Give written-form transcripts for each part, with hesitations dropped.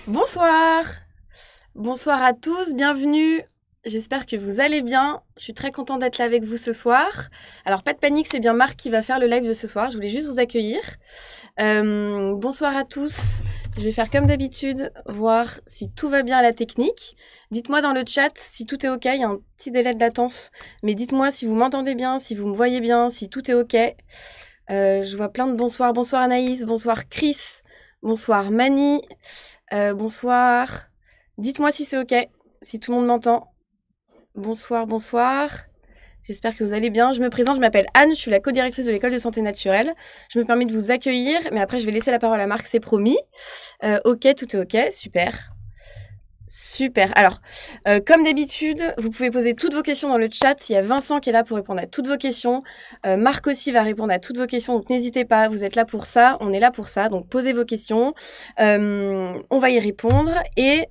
Bonsoir! Bonsoir à tous, bienvenue. J'espère que vous allez bien. Je suis très contente d'être là avec vous ce soir. Alors, pas de panique, c'est bien Marc qui va faire le live de ce soir. Je voulais juste vous accueillir. Bonsoir à tous. Je vais faire comme d'habitude, voir si tout va bien à la technique. Dites-moi dans le chat si tout est OK. Il y a un petit délai de latence. Mais dites-moi si vous m'entendez bien, si vous me voyez bien, si tout est OK. Je vois plein de bonsoirs. Bonsoir Anaïs, bonsoir Chris, bonsoir Mani, bonsoir. Dites-moi si c'est OK, si tout le monde m'entend. Bonsoir, bonsoir. J'espère que vous allez bien. Je me présente, je m'appelle Anne, je suis la co-directrice de l'école de santé naturelle. Je me permets de vous accueillir, mais après je vais laisser la parole à Marc, c'est promis. OK, tout est OK, super. Super. Alors, comme d'habitude, vous pouvez poser toutes vos questions dans le chat. Il y a Vincent qui est là pour répondre à toutes vos questions. Marc aussi va répondre à toutes vos questions, donc n'hésitez pas, vous êtes là pour ça, on est là pour ça, donc posez vos questions. On va y répondre et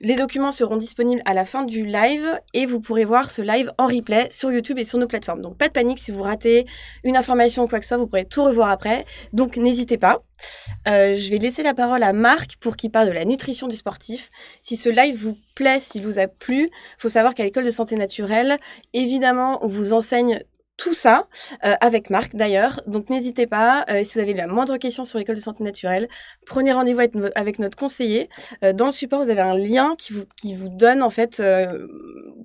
les documents seront disponibles à la fin du live et vous pourrez voir ce live en replay sur YouTube et sur nos plateformes. Donc pas de panique, si vous ratez une information ou quoi que ce soit, vous pourrez tout revoir après, donc n'hésitez pas. Je vais laisser la parole à Marc pour qu'il parle de la nutrition du sportif. Si ce live vous plaît, s'il vous a plu, il faut savoir qu'à l'école de santé naturelle, évidemment, on vous enseigne tout ça, avec Marc d'ailleurs. Donc n'hésitez pas, si vous avez la moindre question sur l'école de santé naturelle, prenez rendez-vous avec notre conseiller. Dans le support, vous avez un lien qui vous donne en fait,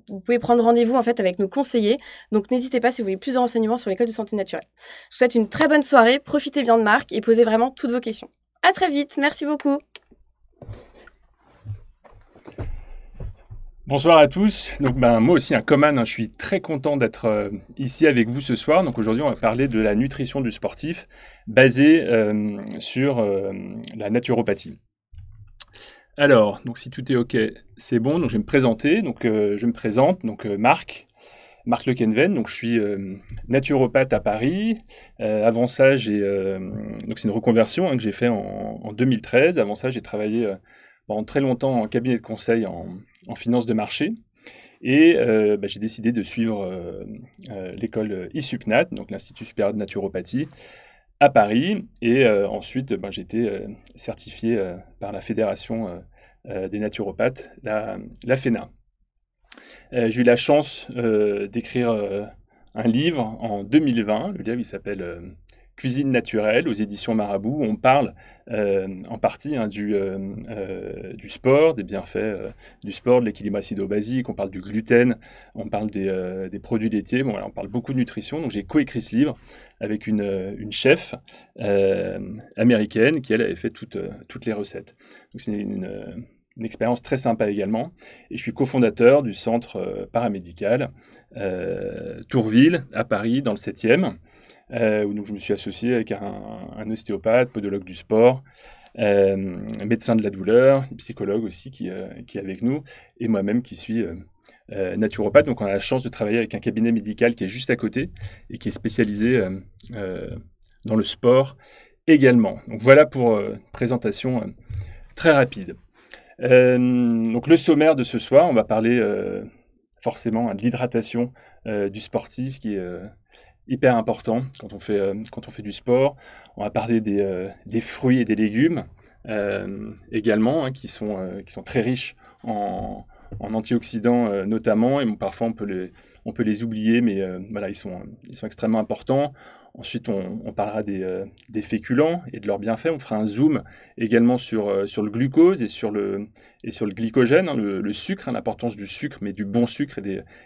vous pouvez prendre rendez-vous en fait avec nos conseillers. Donc n'hésitez pas si vous voulez plus de renseignements sur l'école de santé naturelle. Je vous souhaite une très bonne soirée, profitez bien de Marc et posez vraiment toutes vos questions. À très vite, merci beaucoup. Bonsoir à tous. Donc, moi aussi, comme Anne, je suis très content d'être ici avec vous ce soir. Donc aujourd'hui, on va parler de la nutrition du sportif basée sur la naturopathie. Alors, donc si tout est OK, c'est bon. Donc je vais me présenter. Donc je me présente. Donc Marc Lequenven. Donc je suis naturopathe à Paris. Avant ça, donc c'est une reconversion que j'ai fait en 2013. Avant ça, j'ai travaillé pendant très longtemps en cabinet de conseil en finance de marché. Et j'ai décidé de suivre l'école ISUPNAT, donc l'Institut supérieur de naturopathie, à Paris. Et ensuite, j'ai été certifié par la Fédération des naturopathes, la FENA. J'ai eu la chance d'écrire un livre en 2020. Le livre, il s'appelle Cuisine naturelle aux éditions Marabout. On parle en partie du sport, des bienfaits du sport, de l'équilibre acido-basique, on parle du gluten, on parle des produits laitiers. Bon, voilà, on parle beaucoup de nutrition. Donc j'ai coécrit ce livre avec une chef américaine qui, elle, avait fait toutes les recettes. Donc c'est une expérience très sympa également. Et je suis cofondateur du centre paramédical Tourville à Paris, dans le 7e. Où je me suis associé avec un ostéopathe, podologue du sport, médecin de la douleur, psychologue aussi qui est avec nous, et moi-même qui suis naturopathe. Donc on a la chance de travailler avec un cabinet médical qui est juste à côté et qui est spécialisé dans le sport également. Donc voilà pour une présentation très rapide. Donc le sommaire de ce soir, on va parler forcément de l'hydratation du sportif qui est hyper important quand on fait du sport. On va parler des fruits et des légumes également, qui sont très riches en antioxydants notamment, et parfois on peut les oublier, mais voilà, ils sont extrêmement importants. Ensuite, on parlera des féculents et de leurs bienfaits. On fera un zoom également sur le glucose et sur le glycogène, le sucre, l'importance du sucre, mais du bon sucre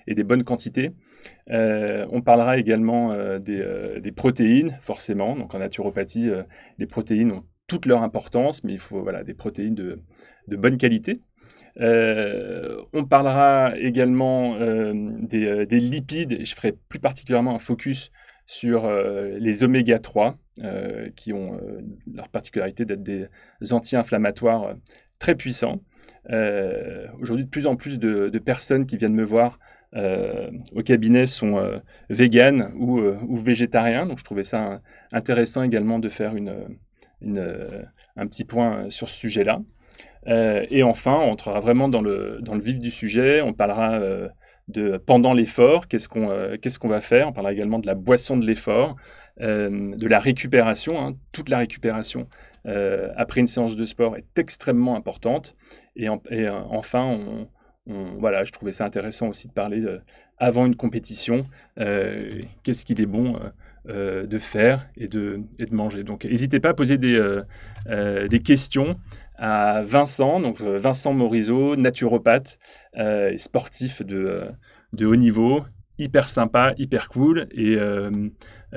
et des bonnes quantités. On parlera également des protéines, forcément. Donc en naturopathie, les protéines ont toute leur importance, mais il faut des protéines de bonne qualité. On parlera également des lipides, et je ferai plus particulièrement un focus sur les oméga 3, qui ont leur particularité d'être des anti-inflammatoires très puissants. Aujourd'hui, de plus en plus de personnes qui viennent me voir au cabinet sont véganes ou végétariens, donc je trouvais ça intéressant également de faire un petit point sur ce sujet-là. Et enfin, on entrera vraiment dans le vif du sujet. On parlera de pendant l'effort, qu'est-ce qu'on va faire. On parlera également de la boisson de l'effort, de la récupération, toute la récupération après une séance de sport est extrêmement importante. Enfin, voilà, je trouvais ça intéressant aussi de parler avant une compétition, qu'est-ce qu'il est bon de faire et de manger. Donc, n'hésitez pas à poser des questions à Vincent, donc Vincent Morisot, naturopathe et sportif de haut niveau, hyper sympa, hyper cool, et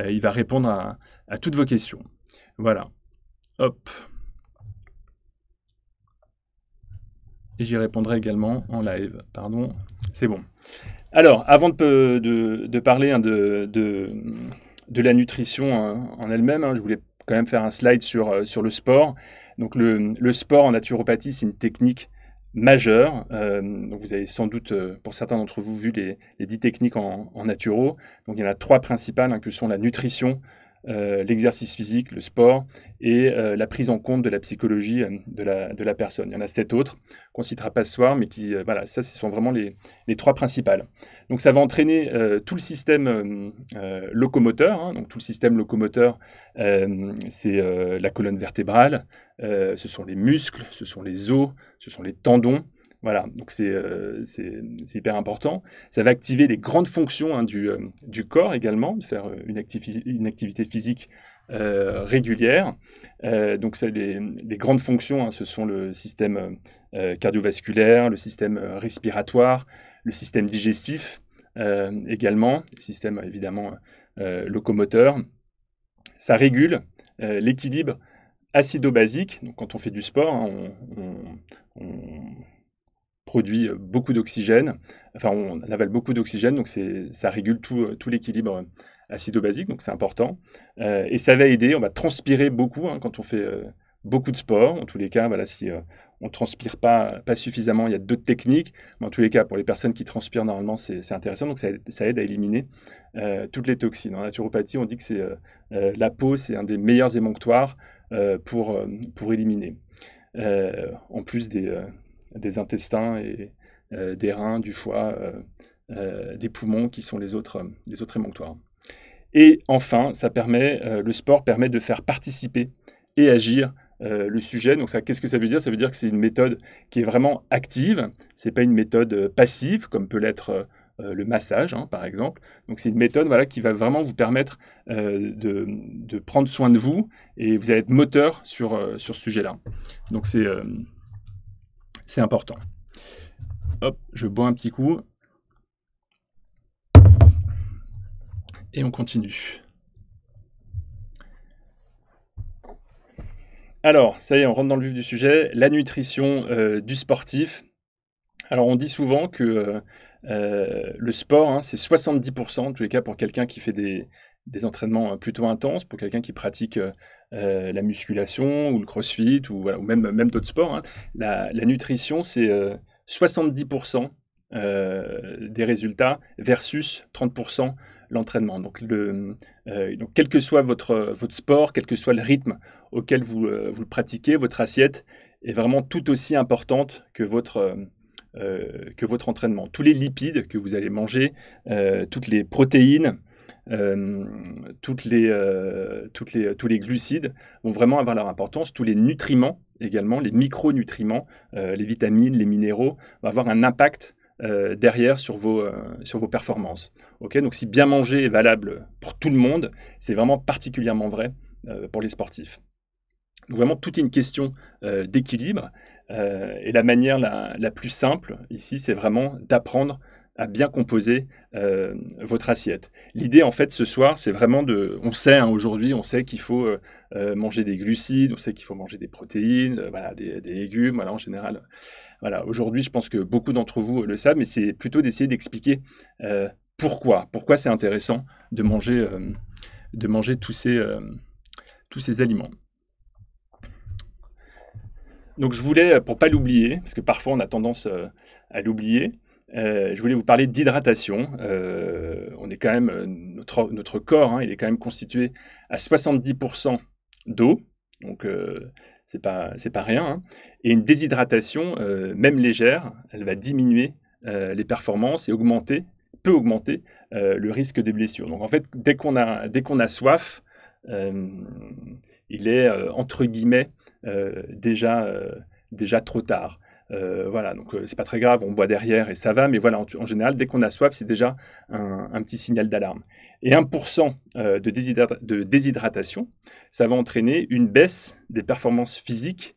il va répondre à toutes vos questions. Voilà. Hop. Et j'y répondrai également en live. Pardon, c'est bon. Alors, avant de parler de la nutrition en elle-même, je voulais quand même faire un slide sur le sport. Donc, le sport en naturopathie, c'est une technique majeure. Donc vous avez sans doute, pour certains d'entre vous, vu les 10 techniques en naturo. Donc, il y en a 3 principales, que sont la nutrition, l'exercice physique, le sport, et la prise en compte de la psychologie de la personne. Il y en a 7 autres qu'on ne citera pas ce soir, mais qui, voilà, ça, ce sont vraiment les 3 principales. Donc ça va entraîner tout le système locomoteur. Donc tout le système locomoteur, c'est la colonne vertébrale, ce sont les muscles, ce sont les os, ce sont les tendons. Voilà, donc c'est hyper important. Ça va activer les grandes fonctions du corps également, de faire une activité physique régulière. Donc les grandes fonctions, ce sont le système cardiovasculaire, le système respiratoire, le système digestif également, le système évidemment locomoteur. Ça régule l'équilibre acido-basique. Donc quand on fait du sport, on produit beaucoup d'oxygène, enfin on avale beaucoup d'oxygène, donc ça régule tout l'équilibre acido-basique, donc c'est important. Et ça va aider, on va transpirer beaucoup quand on fait beaucoup de sport. En tous les cas, voilà, si on ne transpire pas suffisamment, il y a d'autres techniques, mais en tous les cas, pour les personnes qui transpirent normalement, c'est intéressant, donc ça aide à éliminer toutes les toxines. En naturopathie, on dit que la peau, c'est un des meilleurs émonctoires pour éliminer, en plus des intestins et des reins, du foie, des poumons qui sont les autres émonctoires. Et enfin, le sport permet de faire participer et agir le sujet. Donc qu'est-ce que ça veut dire? Ça veut dire que c'est une méthode qui est vraiment active. C'est pas une méthode passive comme peut l'être le massage, par exemple. Donc c'est une méthode, voilà, qui va vraiment vous permettre de prendre soin de vous, et vous allez être moteur sur ce sujet-là. Donc c'est important. Hop, je bois un petit coup. Et on continue. Alors, ça y est, on rentre dans le vif du sujet. La nutrition du sportif. Alors, on dit souvent que le sport, c'est 70%, en tous les cas pour quelqu'un qui fait des entraînements plutôt intenses, pour quelqu'un qui pratique la musculation ou le crossfit ou même d'autres sports. La nutrition, c'est 70% des résultats versus 30% l'entraînement. Donc, quel que soit votre sport, quel que soit le rythme auquel vous le pratiquez, votre assiette est vraiment tout aussi importante que votre entraînement. Tous les lipides que vous allez manger, toutes les protéines, tous les glucides vont vraiment avoir leur importance. Tous les nutriments également, les micronutriments, les vitamines, les minéraux, vont avoir un impact derrière sur vos performances. Okay, donc si bien manger est valable pour tout le monde, c'est vraiment particulièrement vrai pour les sportifs. Donc vraiment, tout est une question d'équilibre. Et la manière la plus simple ici, c'est vraiment d'apprendre à bien composer votre assiette. L'idée, en fait, ce soir, c'est vraiment on sait, aujourd'hui, on sait qu'il faut manger des glucides, on sait qu'il faut manger des protéines, voilà, des légumes, voilà, en général. Voilà, aujourd'hui, je pense que beaucoup d'entre vous le savent, mais c'est plutôt d'essayer d'expliquer pourquoi c'est intéressant de manger tous ces aliments. Donc je voulais, pour pas l'oublier, parce que parfois on a tendance à l'oublier, je voulais vous parler d'hydratation. On est quand même, notre corps, il est quand même constitué à 70% d'eau, donc c'est pas rien. Et une déshydratation, même légère, elle va diminuer les performances et peut augmenter le risque de blessure. Donc en fait, dès qu'on a soif, il est entre guillemets déjà trop tard. Voilà, donc c'est pas très grave, on boit derrière et ça va, mais voilà, en général, dès qu'on a soif, c'est déjà un petit signal d'alarme. Et 1% de déshydratation, ça va entraîner une baisse des performances physiques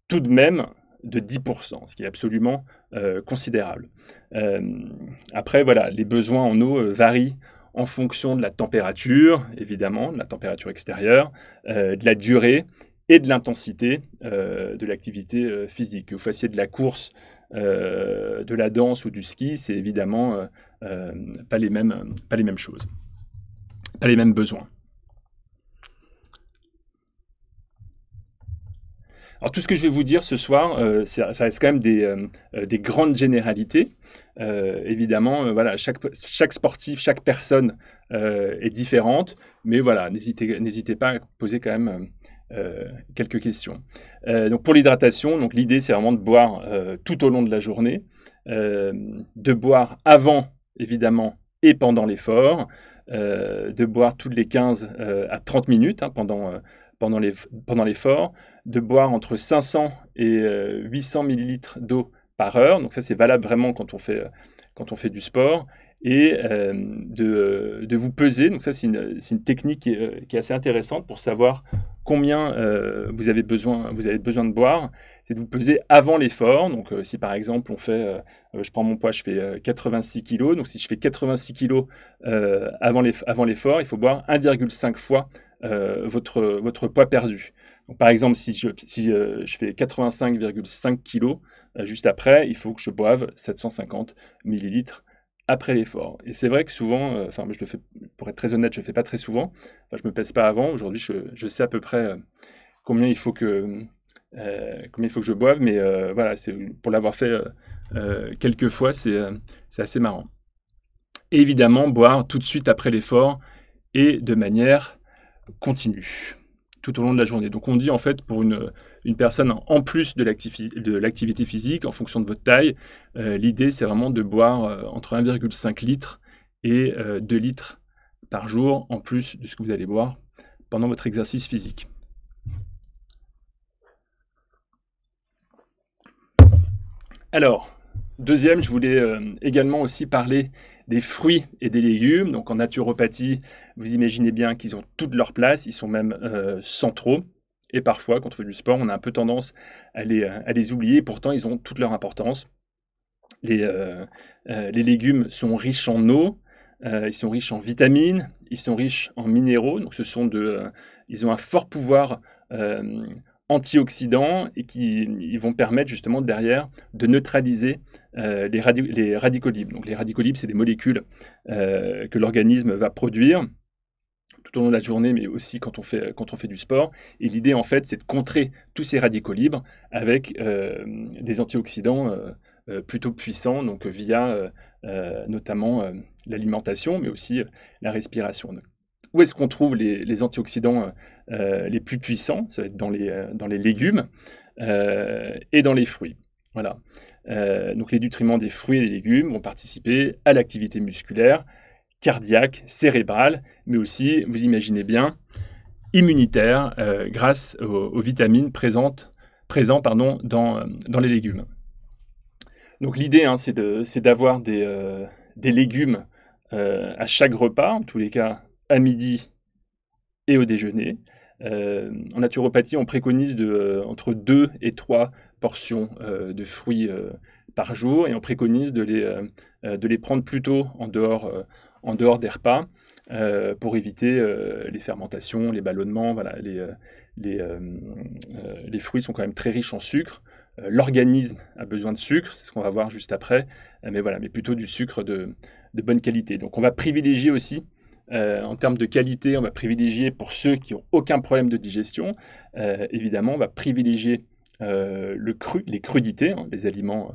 tout de même de 10%, ce qui est absolument considérable. Après, voilà, les besoins en eau varient en fonction de la température, évidemment, de la température extérieure, de la durée et de l'intensité de l'activité physique. Que vous fassiez de la course, de la danse ou du ski, c'est évidemment pas les mêmes choses, pas les mêmes besoins. Alors tout ce que je vais vous dire ce soir, ça reste quand même des grandes généralités. Évidemment, voilà, chaque sportif, chaque personne est différente, mais voilà, n'hésitez pas à poser quand même quelques questions. Donc pour l'hydratation, donc l'idée c'est vraiment de boire tout au long de la journée, de boire avant évidemment et pendant l'effort, de boire toutes les 15 à 30 minutes pendant l'effort, de boire entre 500 et 800 millilitres d'eau par heure. Donc ça, c'est valable vraiment quand on fait du sport. Et de vous peser. Donc ça, c'est une technique qui est assez intéressante pour savoir combien vous avez besoin de boire. C'est de vous peser avant l'effort. Donc si par exemple, je prends mon poids, je fais 86 kg. Donc si je fais 86 kg avant l'effort, il faut boire 1,5 fois votre poids perdu. Donc, par exemple, si je fais 85,5 kg, juste après, il faut que je boive 750 millilitres après l'effort. Et c'est vrai que souvent, je le fais, pour être très honnête, je ne le fais pas très souvent. Je ne me pèse pas avant. Aujourd'hui, je sais à peu près combien il faut que je boive, mais voilà, pour l'avoir fait quelques fois, c'est assez marrant. Et évidemment, boire tout de suite après l'effort et de manière continue tout au long de la journée. Donc on dit en fait pour une personne en plus de l'activité physique, en fonction de votre taille, l'idée c'est vraiment de boire entre 1,5 litre et 2 litres par jour en plus de ce que vous allez boire pendant votre exercice physique. Alors, deuxième, je voulais également aussi parler des fruits et des légumes. Donc en naturopathie, vous imaginez bien qu'ils ont toute leur place, ils sont même centraux. Et parfois, quand on fait du sport, on a un peu tendance à les oublier. Pourtant, ils ont toute leur importance. Les légumes sont riches en eau, ils sont riches en vitamines, ils sont riches en minéraux. Donc ils ont un fort pouvoir antioxydants et ils vont permettre justement derrière de neutraliser les radicaux libres. Donc les radicaux libres, c'est des molécules que l'organisme va produire tout au long de la journée, mais aussi quand on fait du sport. Et l'idée, en fait, c'est de contrer tous ces radicaux libres avec des antioxydants plutôt puissants, donc via notamment l'alimentation, mais aussi la respiration. Donc, où est-ce qu'on trouve les antioxydants les plus puissants? Ça va être dans les légumes et dans les fruits. Voilà. Donc les nutriments des fruits et des légumes vont participer à l'activité musculaire, cardiaque, cérébrale, mais aussi, vous imaginez bien, immunitaire grâce aux vitamines présents dans les légumes. Donc l'idée, c'est d'avoir des légumes à chaque repas, en tous les cas à midi et au déjeuner. En naturopathie, on préconise entre 2 et 3 portions de fruits par jour, et on préconise de les prendre plutôt en dehors des repas pour éviter les fermentations, les ballonnements. Voilà, les fruits sont quand même très riches en sucre. L'organisme a besoin de sucre, c'est ce qu'on va voir juste après, mais plutôt du sucre de bonne qualité. Donc on va privilégier aussi, en termes de qualité, on va privilégier pour ceux qui n'ont aucun problème de digestion, évidemment, on va privilégier les crudités, les aliments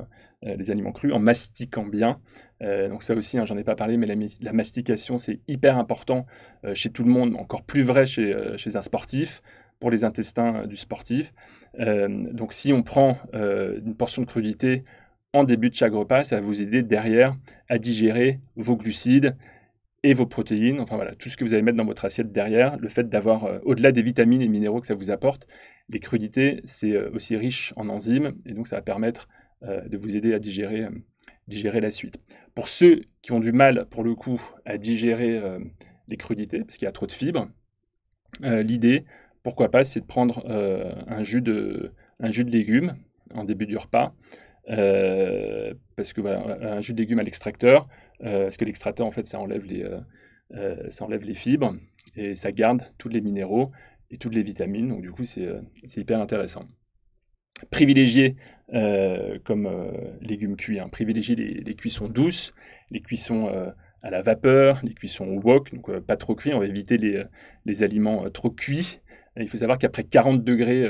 crus, en mastiquant bien. Donc ça aussi, j'en ai pas parlé, mais la mastication, c'est hyper important chez tout le monde, encore plus vrai chez un sportif, pour les intestins du sportif. Donc si on prend une portion de crudité en début de chaque repas, ça va vous aider derrière à digérer vos glucides et vos protéines, enfin voilà, tout ce que vous allez mettre dans votre assiette derrière, le fait d'avoir, au-delà des vitamines et minéraux que ça vous apporte, les crudités, c'est aussi riche en enzymes, et donc ça va permettre de vous aider à digérer la suite. Pour ceux qui ont du mal, pour le coup, à digérer les crudités, parce qu'il y a trop de fibres, l'idée, pourquoi pas, c'est de prendre un jus de légumes en début du repas, parce que voilà, un jus de légumes à l'extracteur, parce que l'extracteur, en fait, ça enlève les fibres, et ça garde tous les minéraux et toutes les vitamines, donc du coup, c'est hyper intéressant. Privilégier comme légumes cuits, hein, privilégier les cuissons douces, les cuissons à la vapeur, les cuissons au wok, donc pas trop cuits, on va éviter les aliments trop cuits. Il faut savoir qu'après 40 degrés,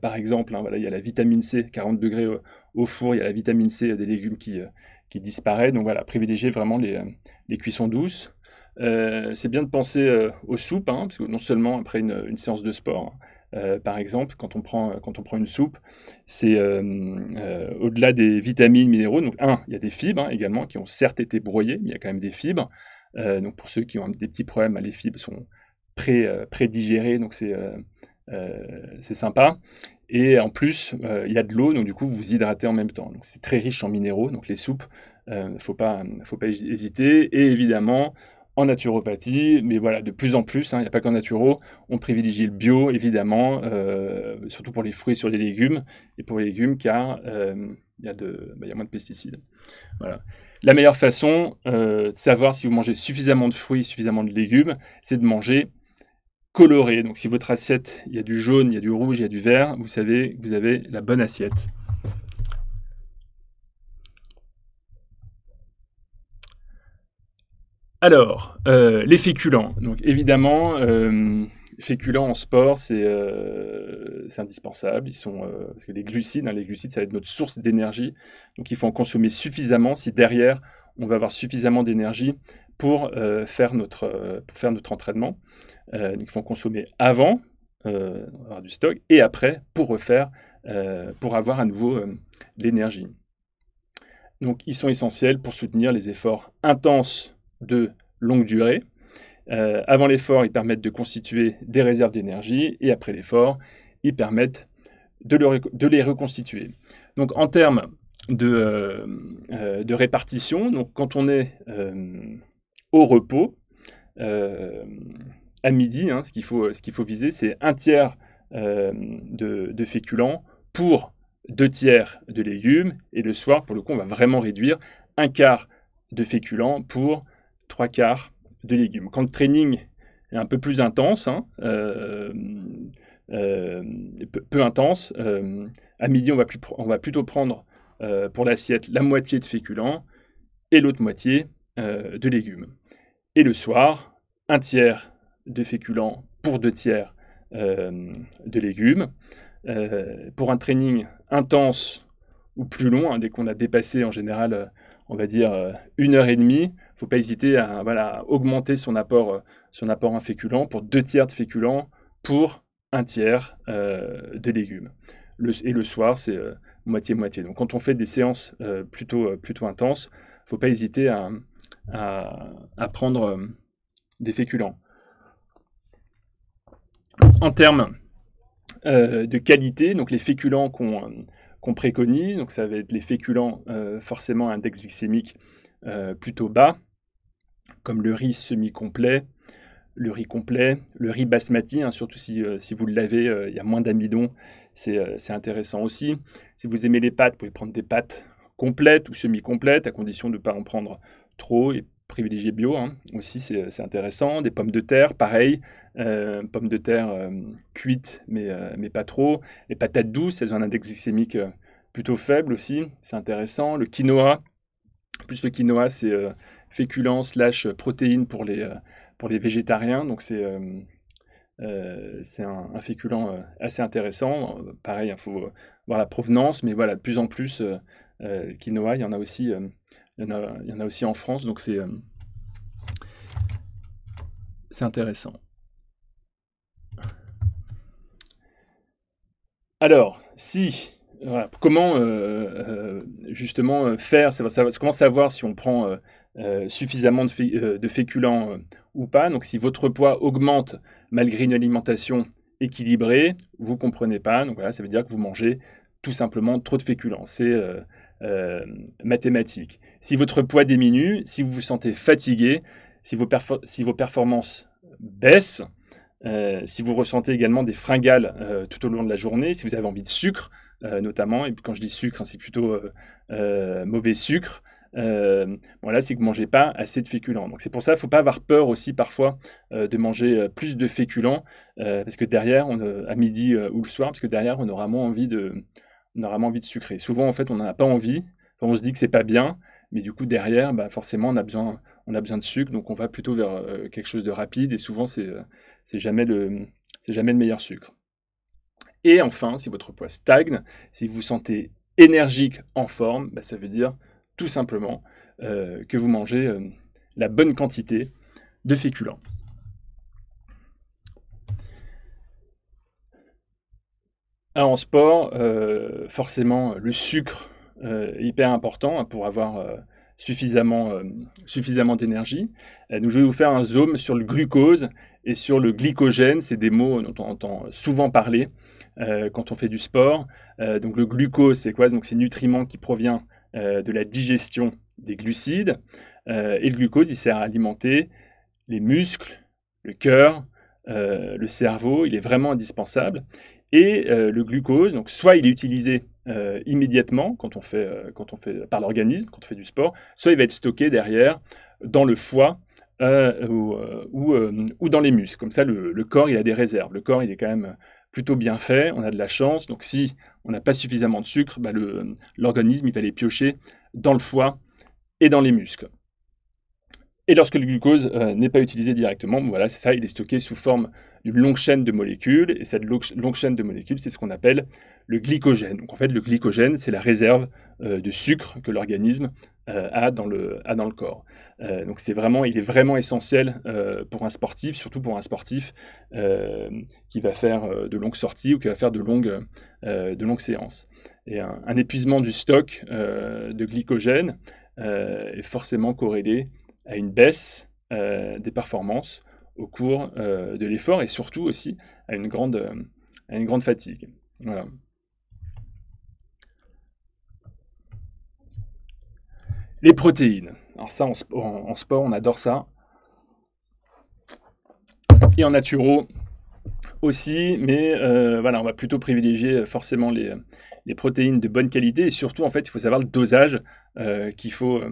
par exemple, hein, voilà, il y a la vitamine C, 40 degrés au four, il y a la vitamine C des légumes qui disparaît. Donc voilà, privilégier vraiment les cuissons douces. C'est bien de penser aux soupes, hein, parce que non seulement après une séance de sport, par exemple, quand on prend une soupe, c'est au-delà des vitamines, minéraux. Donc, il y a des fibres hein, également qui ont certes été broyées, mais il y a quand même des fibres. Donc, pour ceux qui ont des petits problèmes, les fibres sont pré-digérées, donc c'est sympa. Et en plus, il y a de l'eau, donc du coup, vous vous hydratez en même temps. Donc, c'est très riche en minéraux. Donc, les soupes, faut pas hésiter. Et évidemment, en naturopathie, mais voilà, de plus en plus, il n'y a pas qu'en naturo, on privilégie le bio, évidemment, surtout pour les fruits sur les légumes, et pour les légumes, car il y a moins de pesticides. Voilà. La meilleure façon de savoir si vous mangez suffisamment de fruits, suffisamment de légumes, c'est de manger coloré. Donc si votre assiette, il y a du jaune, il y a du rouge, il y a du vert, vous savez que vous avez la bonne assiette. Alors, les féculents. Donc évidemment, féculents en sport, c'est indispensable. Parce que les glucides, ça va être notre source d'énergie. Donc il faut en consommer suffisamment si derrière, on va avoir suffisamment d'énergie pour faire notre entraînement. Donc il faut en consommer avant, avoir du stock, et après, pour refaire, pour avoir à nouveau de l'énergie. Donc ils sont essentiels pour soutenir les efforts intenses de longue durée. Avant l'effort, ils permettent de constituer des réserves d'énergie, et après l'effort, ils permettent de les reconstituer. Donc en termes de répartition, donc quand on est au repos, à midi, hein, ce qu'il faut viser, c'est 1/3 de féculents pour 2/3 de légumes, et le soir, pour le coup, on va vraiment réduire 1/4 de féculents pour 3/4 de légumes. Quand le training est un peu plus intense, hein, peu intense, à midi, on va plutôt prendre pour l'assiette la moitié de féculents et l'autre moitié de légumes. Et le soir, 1/3 de féculents pour 2/3 de légumes. Pour un training intense ou plus long, hein, dès qu'on a dépassé en général, on va dire 1h30, il ne faut pas hésiter à augmenter son apport en féculents pour 2/3 de féculents pour 1/3 de légumes. Et le soir, c'est moitié-moitié. Donc quand on fait des séances plutôt intenses, il ne faut pas hésiter à prendre des féculents. En termes de qualité, donc les féculents qu'on préconise, donc ça va être les féculents forcément à index glycémique plutôt bas, comme le riz semi-complet, le riz complet, le riz basmati, hein, surtout si vous l'avez, il y a moins d'amidon, c'est intéressant aussi. Si vous aimez les pâtes, vous pouvez prendre des pâtes complètes ou semi-complètes, à condition de ne pas en prendre trop, et privilégier bio, hein, aussi c'est intéressant. Des pommes de terre, pareil, pommes de terre cuites, mais pas trop. Les patates douces, elles ont un index glycémique plutôt faible aussi, c'est intéressant. Le quinoa, plus le quinoa, c'est féculent / protéines pour les végétariens, donc c'est un féculent assez intéressant. Pareil, il faut voir la provenance, mais voilà, de plus en plus, le quinoa, il y en a aussi en France, donc c'est intéressant. Alors, comment justement faire, comment savoir si on prend suffisamment de féculents ou pas. Donc si votre poids augmente malgré une alimentation équilibré, vous ne comprenez pas. Donc voilà, ça veut dire que vous mangez tout simplement trop de féculents. C'est mathématique. Si votre poids diminue, si vous vous sentez fatigué, si vos performances baissent, si vous ressentez également des fringales tout au long de la journée, si vous avez envie de sucre notamment, et puis quand je dis sucre, hein, c'est plutôt mauvais sucre, voilà, c'est que vous ne mangez pas assez de féculents. Donc c'est pour ça qu'il ne faut pas avoir peur aussi parfois de manger plus de féculents, parce que derrière, à midi ou le soir, parce que derrière, on aura moins envie de sucrer. Souvent, en fait, on n'en a pas envie, enfin, on se dit que c'est pas bien, mais du coup, derrière, bah, forcément, on a besoin de sucre, donc on va plutôt vers quelque chose de rapide, et souvent, c'est jamais le meilleur sucre. Et enfin, si votre poids stagne, si vous vous sentez énergique, en forme, bah, ça veut dire tout simplement que vous mangez la bonne quantité de féculents. Alors en sport, forcément, le sucre est hyper important hein, pour avoir suffisamment d'énergie. Donc je vais vous faire un zoom sur le glucose et sur le glycogène. C'est des mots dont on entend souvent parler quand on fait du sport. Donc le glucose, c'est quoi? Donc c'est nutriment qui provient de la digestion des glucides. Et le glucose, il sert à alimenter les muscles, le cœur, le cerveau. Il est vraiment indispensable. Et le glucose, donc soit il est utilisé immédiatement quand on fait par l'organisme, quand on fait du sport, soit il va être stocké derrière dans le foie ou dans les muscles. Comme ça, le corps, il a des réserves. Le corps, il est quand même plutôt bien fait, on a de la chance. Donc si on n'a pas suffisamment de sucre, bah, l'organisme, il va les piocher dans le foie et dans les muscles. Et lorsque le glucose n'est pas utilisé directement, voilà, c'est ça, il est stocké sous forme d'une longue chaîne de molécules. Et cette longue chaîne de molécules, c'est ce qu'on appelle le glycogène. Donc en fait, le glycogène, c'est la réserve de sucre que l'organisme a dans le corps. Donc il est vraiment essentiel pour un sportif, surtout pour un sportif qui va faire de longues sorties ou qui va faire de longues séances. Et un épuisement du stock de glycogène est forcément corrélé à une baisse des performances au cours de l'effort et surtout aussi à une grande fatigue. Voilà. Les protéines. Alors ça, en sport, on adore ça. Et en naturo aussi, mais voilà, on va plutôt privilégier forcément les protéines de bonne qualité et surtout, en fait, il faut savoir le dosage qu'il faut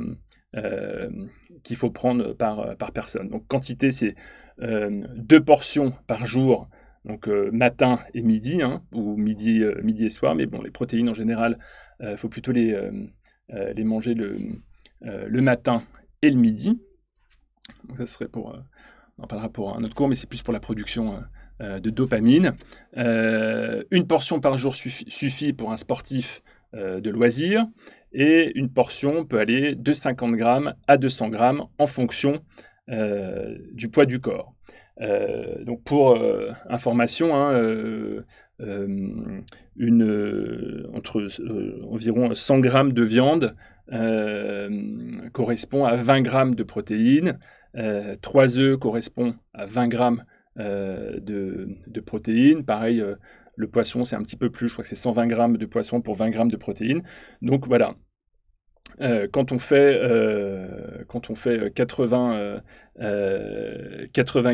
prendre par personne. Donc quantité, c'est 2 portions par jour, donc matin et midi, hein, ou midi et soir, mais bon, les protéines en général, il faut plutôt les manger le matin et le midi. Donc ça serait on en parlera pour un autre cours, mais c'est plus pour la production de dopamine. 1 portion par jour suffit pour un sportif de loisir. Et une portion peut aller de 50 grammes à 200 grammes en fonction du poids du corps. Donc pour information, hein, entre environ 100 grammes de viande correspond à 20 grammes de protéines. 3 œufs correspond à 20 grammes de protéines. Pareil, le poisson, c'est un petit peu plus, je crois que c'est 120 grammes de poisson pour 20 grammes de protéines. Donc voilà, quand on fait 80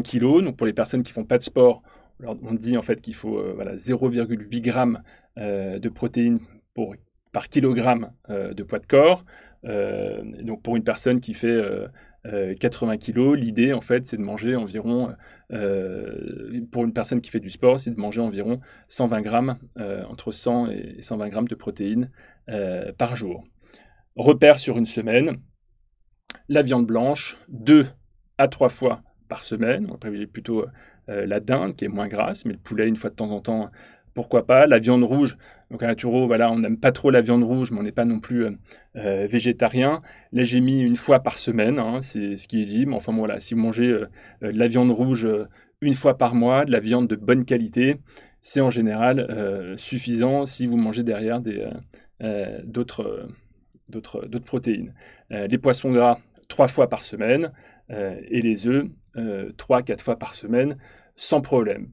kilos, donc pour les personnes qui ne font pas de sport, on dit en fait qu'il faut 0,8 grammes de protéines par kilogramme de poids de corps. Donc pour une personne qui fait 80 kilos, l'idée en fait c'est de manger environ, pour une personne qui fait du sport, c'est de manger environ 120 grammes, entre 100 et 120 grammes de protéines par jour. Repère sur une semaine, la viande blanche 2 à 3 fois par semaine. On va privilégier plutôt la dinde qui est moins grasse, mais le poulet une fois de temps en temps, pourquoi pas. La viande rouge, donc à naturo, voilà, on n'aime pas trop la viande rouge, mais on n'est pas non plus végétarien. Là, j'ai mis 1 fois par semaine, hein, c'est ce qui est dit. Mais enfin, voilà, si vous mangez de la viande rouge 1 fois par mois, de la viande de bonne qualité, c'est en général suffisant si vous mangez derrière d'autres protéines. Les poissons gras 3 fois par semaine et les œufs 3-4 fois par semaine sans problème.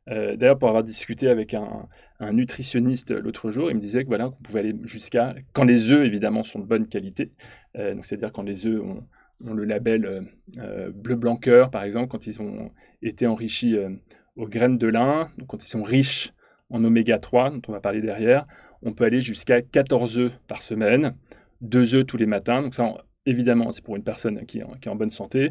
D'ailleurs, pour avoir discuté avec un nutritionniste l'autre jour, il me disait que voilà, qu'on pouvait aller jusqu'à, quand les œufs évidemment sont de bonne qualité, donc c'est-à-dire quand les œufs ont le label bleu blanc cœur par exemple, quand ils ont été enrichis aux graines de lin, donc quand ils sont riches en oméga 3, dont on va parler derrière, on peut aller jusqu'à 14 œufs par semaine, 2 œufs tous les matins. Donc ça, évidemment, c'est pour une personne qui est en bonne santé.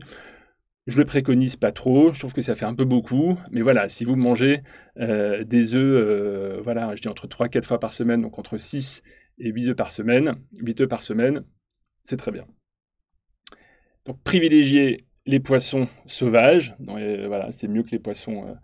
Je le préconise pas trop, je trouve que ça fait un peu beaucoup, mais voilà, si vous mangez des œufs, voilà, je dis entre 3-4 fois par semaine, donc entre 6 et 8 œufs par semaine, 8 œufs par semaine, c'est très bien. Donc privilégiez les poissons sauvages, voilà, c'est mieux que les poissons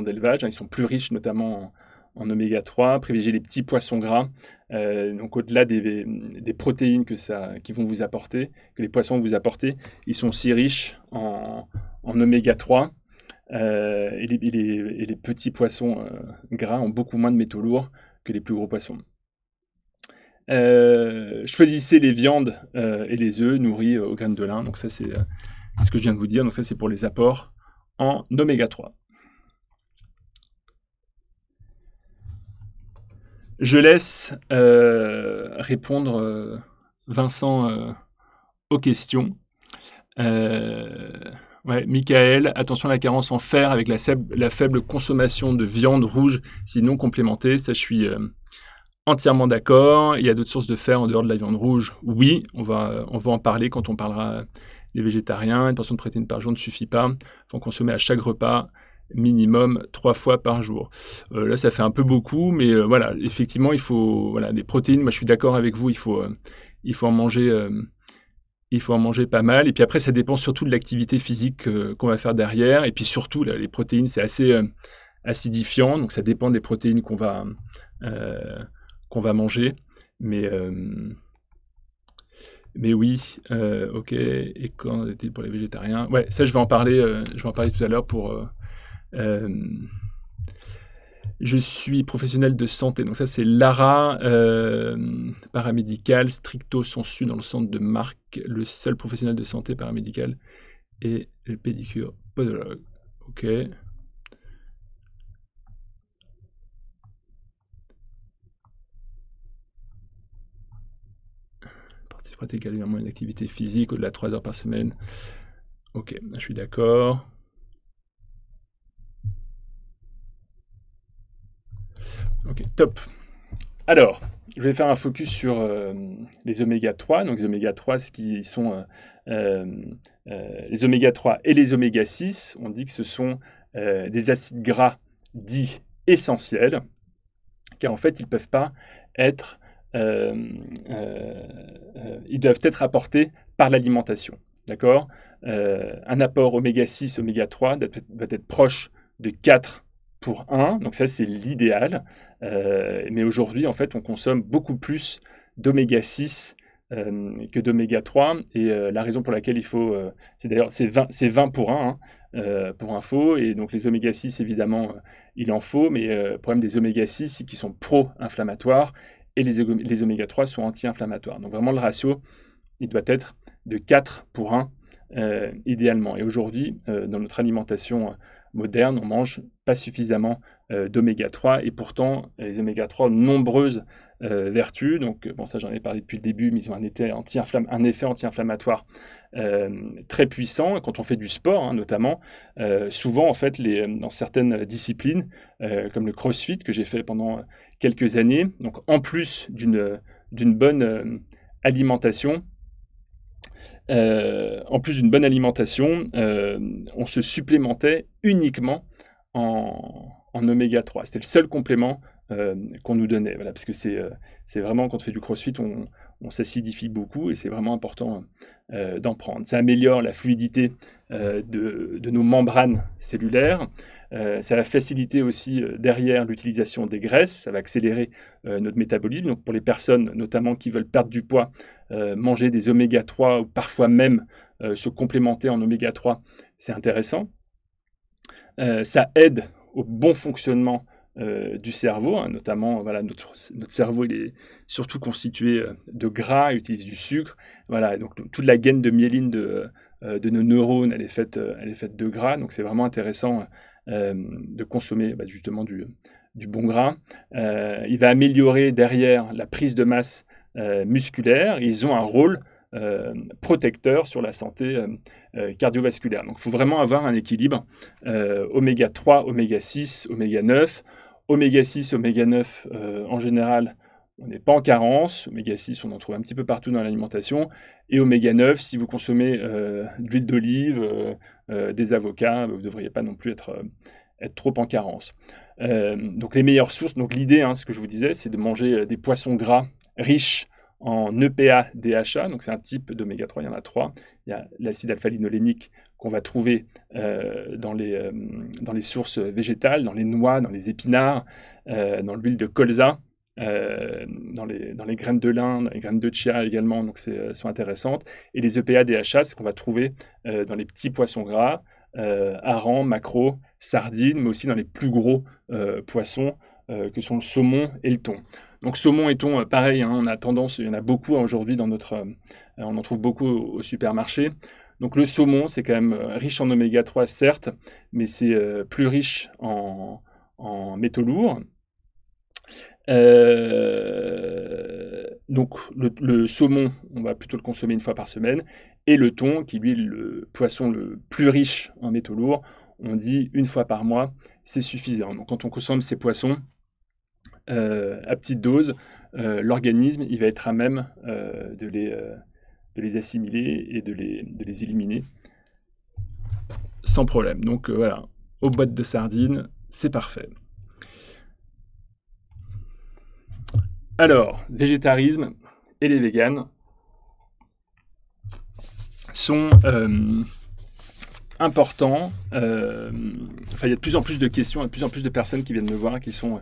d'élevage, hein, ils sont plus riches notamment en oméga 3, privilégiez les petits poissons gras, donc au-delà des protéines qu'ils vont vous apporter, que les poissons vont vous apporter, ils sont aussi riches en oméga 3, et les petits poissons gras ont beaucoup moins de métaux lourds que les plus gros poissons. Choisissez les viandes et les œufs nourris aux graines de lin, donc ça c'est ce que je viens de vous dire, donc ça c'est pour les apports en oméga 3. Je laisse répondre Vincent aux questions. Ouais, Michael, attention à la carence en fer avec la faible consommation de viande rouge, sinon complémentée. Ça, je suis entièrement d'accord. Il y a d'autres sources de fer en dehors de la viande rouge. Oui, on va en parler quand on parlera des végétariens. Une portion de protéines par jour ne suffit pas. Il faut en consommer à chaque repas minimum 3 fois par jour. Là, ça fait un peu beaucoup, mais voilà, effectivement, il faut des protéines. Moi, je suis d'accord avec vous. Il faut en manger. Il faut en manger pas mal. Et puis après, ça dépend surtout de l'activité physique qu'on va faire derrière. Et puis surtout, là, les protéines, c'est assez acidifiant. Donc, ça dépend des protéines qu'on va manger. Mais oui, ok. Et qu'en est-il pour les végétariens? Ouais, ça, je vais en parler tout à l'heure pour... je suis professionnel de santé, donc ça c'est Lara, paramédical, stricto sensu dans le centre de Marc, le seul professionnel de santé paramédical et le pédicure podologue. Ok. Partie pratique également une activité physique au-delà de 3 heures par semaine. Ok, je suis d'accord. Ok, top. Alors, je vais faire un focus sur les oméga 3. Donc les oméga 3, ce qui sont les oméga 3 et les oméga 6, on dit que ce sont des acides gras dits essentiels, car en fait, ils peuvent pas être... ils doivent être apportés par l'alimentation. D'accord? Un apport oméga 6, oméga 3 doit être proche de 4 pour 1, donc ça c'est l'idéal, mais aujourd'hui en fait on consomme beaucoup plus d'oméga 6 que d'oméga 3, et la raison pour laquelle il faut, c'est 20 pour 1, pour info, et donc les oméga 6 évidemment il en faut, mais le problème des oméga 6 c'est qu'ils sont pro-inflammatoires, et les oméga 3 sont anti-inflammatoires, donc vraiment le ratio il doit être de 4 pour 1 idéalement, et aujourd'hui dans notre alimentation moderne, on mange pas suffisamment d'oméga 3, et pourtant les oméga 3 ont de nombreuses vertus. Donc bon, ça j'en ai parlé depuis le début, mais ils ont un effet anti-inflammatoire très puissant. Et quand on fait du sport, hein, notamment, souvent en fait dans certaines disciplines comme le CrossFit que j'ai fait pendant quelques années, donc en plus d'une bonne alimentation, on se supplémentait uniquement en oméga 3. C'était le seul complément qu'on nous donnait. Voilà, parce que c'est vraiment, quand on fait du crossfit, on s'acidifie beaucoup, et c'est vraiment important d'en prendre. Ça améliore la fluidité de nos membranes cellulaires. Ça va faciliter aussi derrière l'utilisation des graisses. Ça va accélérer notre métabolisme. Donc pour les personnes notamment qui veulent perdre du poids, manger des oméga 3 ou parfois même se complémenter en oméga 3, c'est intéressant. Ça aide au bon fonctionnement du cerveau, hein, notamment voilà, notre cerveau il est surtout constitué de gras, il utilise du sucre, voilà, donc toute la gaine de myéline de nos neurones elle est faite de gras, donc c'est vraiment intéressant de consommer justement du bon gras. Il va améliorer derrière la prise de masse musculaire. Ils ont un rôle protecteur sur la santé cardiovasculaire. Donc il faut vraiment avoir un équilibre oméga 3, oméga 6, oméga 9. Oméga 6, oméga 9, en général, on n'est pas en carence. Oméga 6, on en trouve un petit peu partout dans l'alimentation. Et oméga 9, si vous consommez de l'huile d'olive, des avocats, vous ne devriez pas non plus être trop en carence. Donc les meilleures sources, donc l'idée, ce que je vous disais, c'est de manger des poissons gras riches en EPA, DHA, donc c'est un type d'oméga 3, il y en a 3. Il y a l'acide alpha-linolénique qu'on va trouver dans les sources végétales, dans les noix, dans les épinards, dans l'huile de colza, dans les graines de lin, dans les graines de chia également, donc sont intéressantes. Et les EPA, DHA, c'est qu'on va trouver dans les petits poissons gras, harengs, maquereaux, sardines, mais aussi dans les plus gros poissons que sont le saumon et le thon. Donc saumon et thon, pareil, on a tendance, il y en a beaucoup aujourd'hui on en trouve beaucoup au supermarché. Donc le saumon, c'est quand même riche en oméga 3, certes, mais c'est plus riche en métaux lourds. Donc le saumon, on va plutôt le consommer une fois par semaine, et le thon, qui lui est le poisson le plus riche en métaux lourds, on dit une fois par mois, c'est suffisant. Donc quand on consomme ces poissons à petite dose, l'organisme il va être à même de les assimiler et de les éliminer sans problème. Donc voilà, aux boîtes de sardines, c'est parfait. Alors, végétarisme et les véganes sont importants. Il y a de plus en plus de questions, de plus en plus de personnes qui viennent me voir qui sont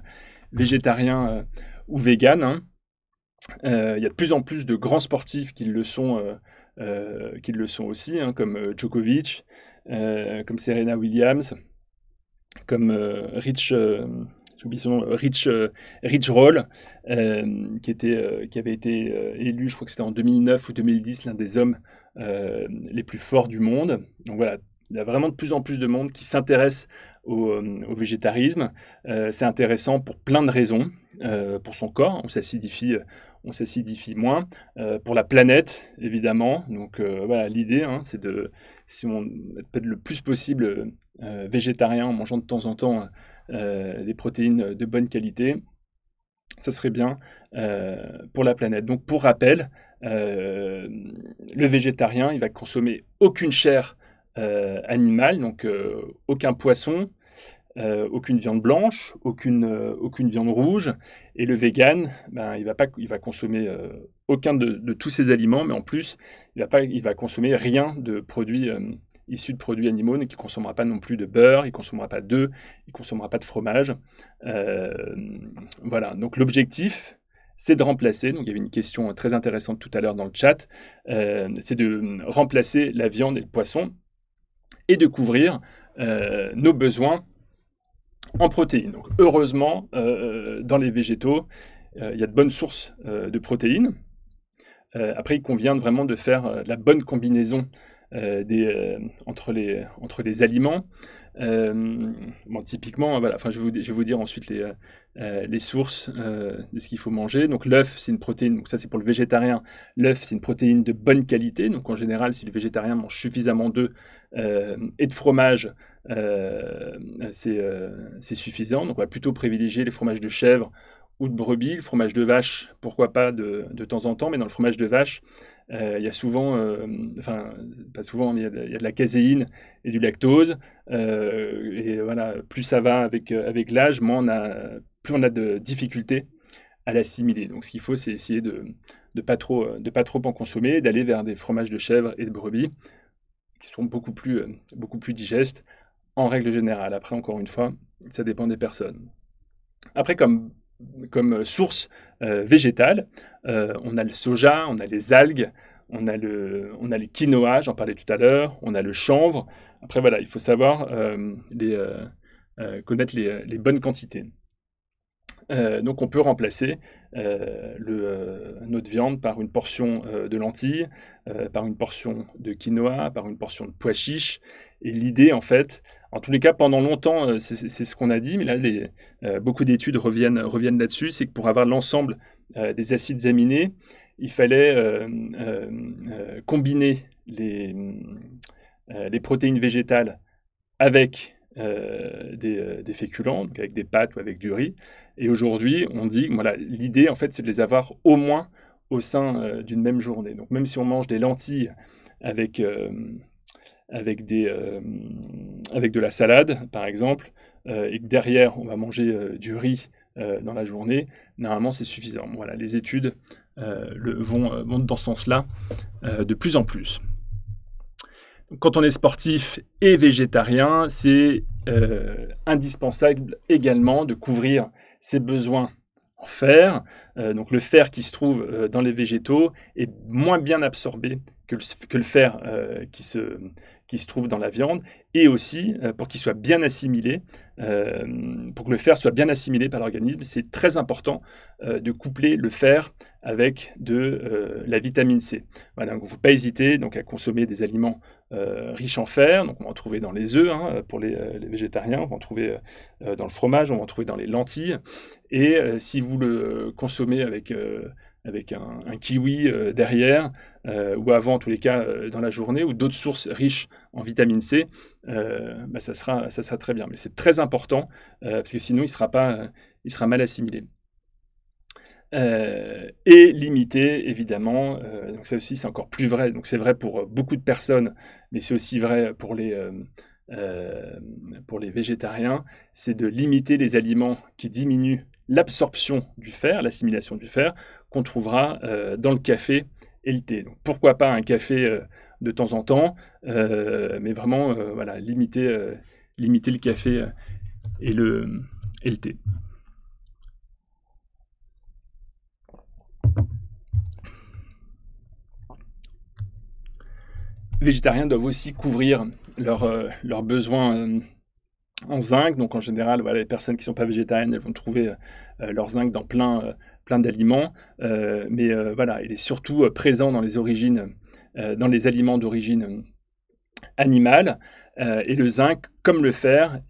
végétariens ou véganes. Il y a de plus en plus de grands sportifs qui le sont aussi, comme Djokovic, comme Serena Williams, comme Rich Roll, qui avait été élu, je crois que c'était en 2009 ou 2010, l'un des hommes les plus forts du monde. Donc voilà, il y a vraiment de plus en plus de monde qui s'intéresse au végétarisme. C'est intéressant pour plein de raisons. Pour son corps, on s'acidifie moins. Pour la planète, évidemment. Donc voilà, l'idée, c'est si on peut être le plus possible végétarien en mangeant de temps en temps des protéines de bonne qualité, ça serait bien pour la planète. Donc pour rappel, le végétarien, il va consommer aucune chair animale, donc aucun poisson, aucune viande blanche, aucune viande rouge. Et le vegan, il va consommer aucun de tous ces aliments, mais en plus, il va consommer rien de produits issus de produits animaux, et qui ne consommera pas non plus de beurre, il ne consommera pas d'œufs, il ne consommera pas de fromage. Voilà, donc l'objectif, c'est de remplacer, donc il y avait une question très intéressante tout à l'heure dans le chat, c'est de remplacer la viande et le poisson, et de couvrir nos besoins en protéines. Donc heureusement, dans les végétaux, il y a de bonnes sources de protéines. Après, il convient vraiment de faire la bonne combinaison entre les aliments. Typiquement, voilà, je vais vous dire ensuite les sources de ce qu'il faut manger. Donc l'œuf, c'est une protéine, donc ça c'est pour le végétarien. L'œuf, c'est une protéine de bonne qualité. Donc en général, si le végétarien mange suffisamment d'œufs et de fromage, c'est suffisant. Donc on va plutôt privilégier les fromages de chèvre ou de brebis. Le fromage de vache, pourquoi pas de temps en temps, mais dans le fromage de vache, il y a souvent, pas souvent, mais il y a de la caséine et du lactose. Et voilà, plus ça va avec l'âge, plus on a de difficultés à l'assimiler. Donc ce qu'il faut, c'est essayer de pas trop en consommer, d'aller vers des fromages de chèvre et de brebis qui sont beaucoup plus digestes en règle générale. Après, encore une fois, ça dépend des personnes. Après, comme source végétale, on a le soja, on a les algues, on a les quinoa, j'en parlais tout à l'heure, on a le chanvre. Après, voilà, il faut savoir connaître les bonnes quantités. Donc on peut remplacer notre viande par une portion de lentilles, par une portion de quinoa, par une portion de pois chiches. Et l'idée, en fait, en tous les cas, pendant longtemps, c'est ce qu'on a dit, mais là, beaucoup d'études reviennent là-dessus, c'est que pour avoir l'ensemble des acides aminés, il fallait combiner les protéines végétales avec des féculents, donc avec des pâtes ou avec du riz. Et aujourd'hui, on dit, voilà, l'idée, en fait, c'est de les avoir au moins au sein d'une même journée. Donc même si on mange des lentilles avec, avec de la salade, par exemple, et que derrière, on va manger du riz dans la journée, normalement, c'est suffisant. Voilà, les études vont dans ce sens-là de plus en plus. Quand on est sportif et végétarien, c'est indispensable également de couvrir ses besoins en fer. Donc le fer qui se trouve dans les végétaux est moins bien absorbé que le fer qui se trouve dans la viande, et aussi pour qu'il soit bien assimilé, pour que le fer soit bien assimilé par l'organisme, c'est très important de coupler le fer avec de la vitamine C. Voilà, donc il ne faut pas hésiter donc, à consommer des aliments riches en fer. Donc on va en trouver dans les œufs pour les végétariens, on va en trouver dans le fromage, on va en trouver dans les lentilles. Et si vous le consommez avec un kiwi derrière, ou avant, en tous les cas, dans la journée, ou d'autres sources riches en vitamine C, ça sera très bien. Mais c'est très important, parce que sinon, il sera mal assimilé. Et limiter, évidemment, donc ça aussi, c'est encore plus vrai. Donc c'est vrai pour beaucoup de personnes, mais c'est aussi vrai pour les végétariens, c'est de limiter les aliments qui diminuent l'absorption du fer, l'assimilation du fer, qu'on trouvera dans le café et le thé. Donc, pourquoi pas un café de temps en temps, mais vraiment voilà, limiter le café et le thé. Les végétariens doivent aussi couvrir leurs besoins en zinc. Donc en général, voilà, les personnes qui ne sont pas végétariennes, elles vont trouver leur zinc dans plein d'aliments. Mais voilà, il est surtout présent dans dans les aliments d'origine animale. Et le zinc, comme le fer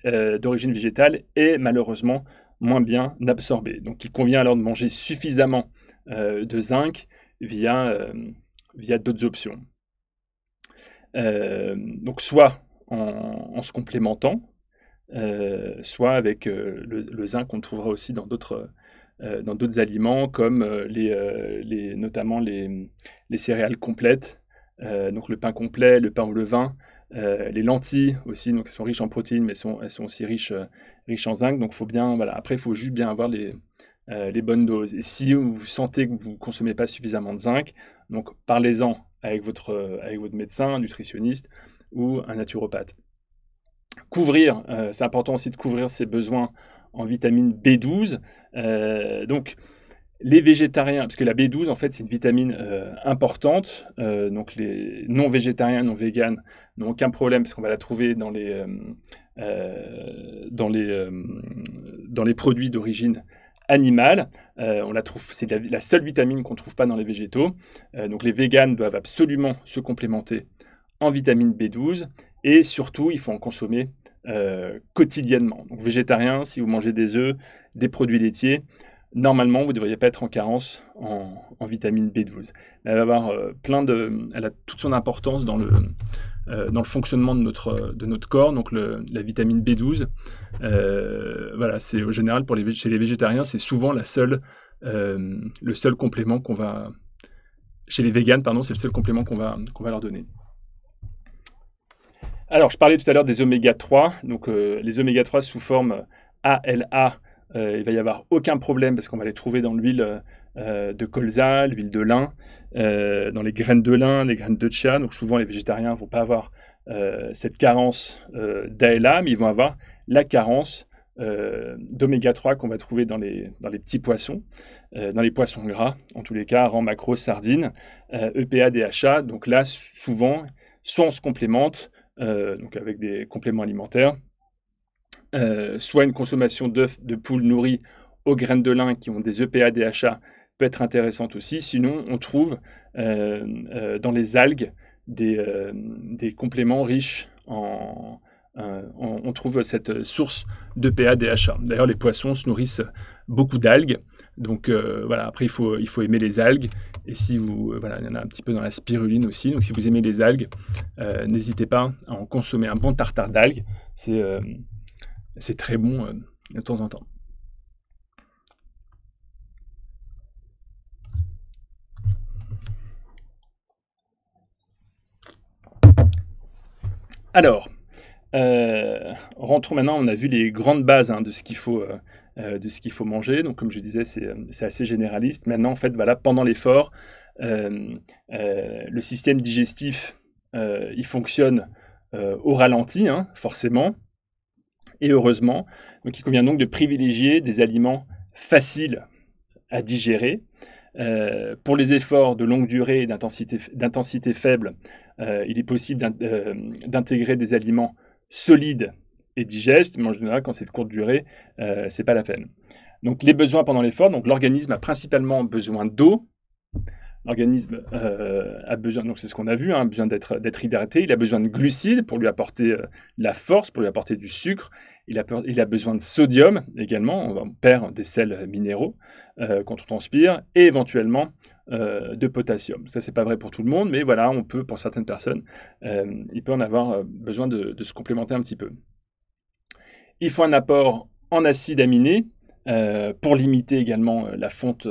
d'origine végétale, est malheureusement moins bien absorbé. Donc il convient alors de manger suffisamment de zinc via d'autres options. Donc soit en se complémentant, soit avec le zinc qu'on trouvera aussi dans d'autres aliments comme notamment les céréales complètes, donc le pain complet, le pain au levain, les lentilles aussi, donc elles sont riches en protéines, mais elles sont aussi riches en zinc. Donc faut bien, voilà. Après, il faut juste bien avoir les bonnes doses. Et si vous sentez que vous ne consommez pas suffisamment de zinc, donc parlez-en avec votre médecin, un nutritionniste ou un naturopathe. Couvrir, c'est important aussi de couvrir ses besoins en vitamine B12. Donc, les végétariens, parce que la B12, en fait, c'est une vitamine importante. Donc, les non-végétariens, non-véganes n'ont aucun problème, parce qu'on va la trouver dans les produits d'origine animale. On la trouve, c'est la seule vitamine qu'on ne trouve pas dans les végétaux. Donc, les véganes doivent absolument se complémenter en vitamine B12. Et surtout, il faut en consommer quotidiennement. Donc végétarien, si vous mangez des œufs, des produits laitiers, normalement, vous ne devriez pas être en carence en vitamine B12. Elle va avoir elle a toute son importance dans le fonctionnement de notre corps. Donc la vitamine B12, voilà, c'est au général chez les végétariens, c'est souvent le seul complément qu'on va... Chez les véganes, pardon, c'est le seul complément qu'on va leur donner. Alors, je parlais tout à l'heure des oméga 3. Donc, les oméga 3 sous forme ALA, il va y avoir aucun problème parce qu'on va les trouver dans l'huile de colza, l'huile de lin, dans les graines de lin, les graines de chia. Donc, souvent, les végétariens ne vont pas avoir cette carence d'ALA, mais ils vont avoir la carence d'oméga 3 qu'on va trouver dans les petits poissons, dans les poissons gras, en tous les cas, rang macro, sardines, EPA, DHA. Donc là, souvent, soit on se complémente, donc avec des compléments alimentaires, soit une consommation d'œufs de poules nourries aux graines de lin qui ont des EPA, DHA peut être intéressante aussi. Sinon, on trouve dans les algues des compléments riches on trouve cette source d'EPA, DHA. D'ailleurs, les poissons se nourrissent beaucoup d'algues. Donc voilà, après, il faut aimer les algues. Et si voilà, il y en a un petit peu dans la spiruline aussi. Donc si vous aimez les algues, n'hésitez pas à en consommer un bon tartare d'algues. C'est très bon de temps en temps. Alors, rentrons maintenant, on a vu les grandes bases de ce qu'il faut manger. Donc, comme je disais, c'est assez généraliste. Maintenant, en fait, voilà, pendant l'effort, le système digestif, il fonctionne au ralenti, forcément, et heureusement. Donc, il convient donc de privilégier des aliments faciles à digérer. Pour les efforts de longue durée et d'intensité faible, il est possible d'intégrer des aliments solides et digestes, mais en général, quand c'est de courte durée, c'est pas la peine. Donc, les besoins pendant l'effort, donc l'organisme a principalement besoin d'eau. L'organisme a besoin, donc c'est ce qu'on a vu, besoin d'être hydraté. Il a besoin de glucides pour lui apporter la force, pour lui apporter du sucre. Il a besoin de sodium également. On perd des sels minéraux quand on transpire, et éventuellement de potassium. Ça, c'est pas vrai pour tout le monde, mais voilà, on peut, pour certaines personnes, il peut en avoir besoin de se complémenter un petit peu. Il faut un apport en acides aminés pour limiter également la fonte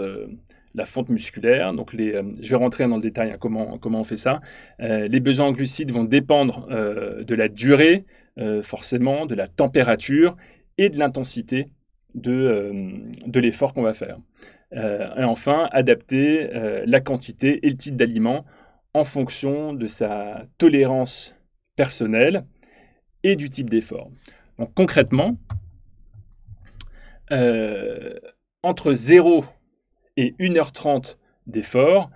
musculaire. Donc je vais rentrer dans le détail comment on fait ça. Les besoins en glucides vont dépendre de la durée, forcément, de la température et de l'intensité de l'effort qu'on va faire. Et enfin, adapter la quantité et le type d'aliment en fonction de sa tolérance personnelle et du type d'effort. Donc concrètement, entre 0 et 1h30 d'effort,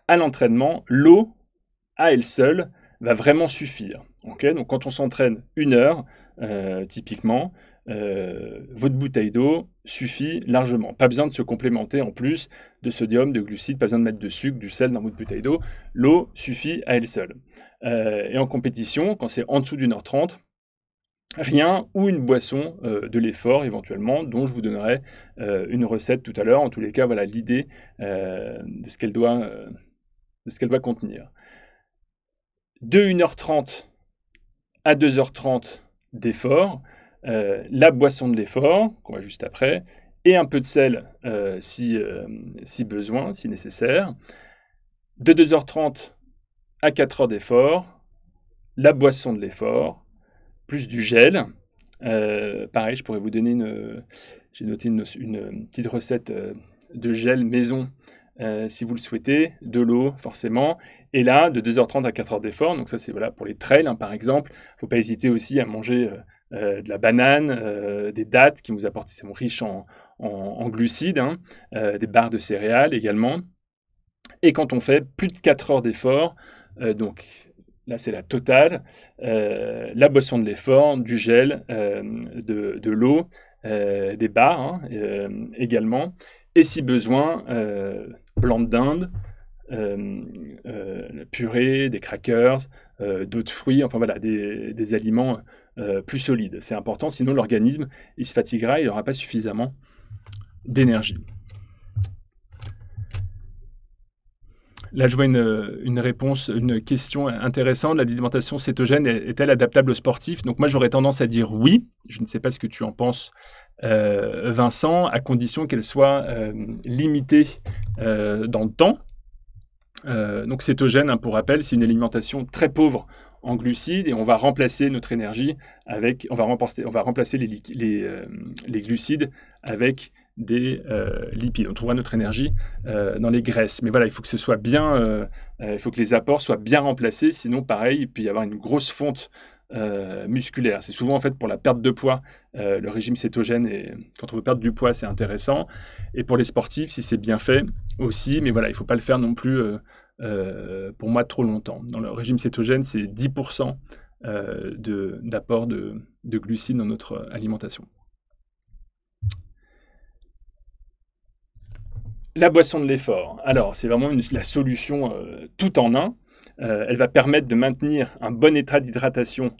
à l'entraînement, l'eau, à elle seule, va vraiment suffire. Okay, donc quand on s'entraîne 1 heure, typiquement, votre bouteille d'eau suffit largement. Pas besoin de se complémenter en plus de sodium, de glucides, pas besoin de mettre de sucre, du sel dans votre bouteille d'eau. L'eau suffit à elle seule. Et en compétition, quand c'est en dessous d'1h30, rien ou une boisson de l'effort éventuellement, dont je vous donnerai une recette tout à l'heure. En tous les cas, voilà l'idée de ce qu'elle doit contenir. De 1h30 à 2h30 d'effort, la boisson de l'effort, qu'on va juste après, et un peu de sel si besoin, si nécessaire. De 2h30 à 4h d'effort, la boisson de l'effort, plus du gel. Pareil, je pourrais vous donner j'ai noté une petite recette de gel maison si vous le souhaitez, de l'eau forcément, et là de 2h30 à 4h d'effort. Donc ça c'est voilà, pour les trails par exemple. Il ne faut pas hésiter aussi à manger de la banane, des dattes qui sont riches en glucides, des barres de céréales également. Et quand on fait plus de 4 heures d'effort, donc là c'est la totale, la boisson de l'effort, du gel, de l'eau, des barres également, et si besoin, blanc de dinde, purée, des crackers, d'autres fruits, enfin voilà, des aliments plus solides. C'est important, sinon l'organisme il se fatiguera, il n'aura pas suffisamment d'énergie. Là, je vois une réponse, une question intéressante. L'alimentation cétogène est-elle adaptable aux sportifs? Donc moi, j'aurais tendance à dire oui. Je ne sais pas ce que tu en penses, Vincent, à condition qu'elle soit limitée dans le temps. Donc cétogène, pour rappel, c'est une alimentation très pauvre en glucides et on va remplacer notre énergie avec, on va remplacer les glucides avec des lipides. On trouvera notre énergie dans les graisses. Mais voilà, il faut que ce soit bien, il faut que les apports soient bien remplacés, sinon pareil, il peut y avoir une grosse fonte musculaire. C'est souvent en fait pour la perte de poids, le régime cétogène, et quand on veut perdre du poids, c'est intéressant. Et pour les sportifs, si c'est bien fait aussi, mais voilà, il ne faut pas le faire non plus pour moi trop longtemps. Dans le régime cétogène, c'est 10% d'apport de glucides dans notre alimentation. La boisson de l'effort. Alors, c'est vraiment la solution tout en un. Elle va permettre de maintenir un bon état d'hydratation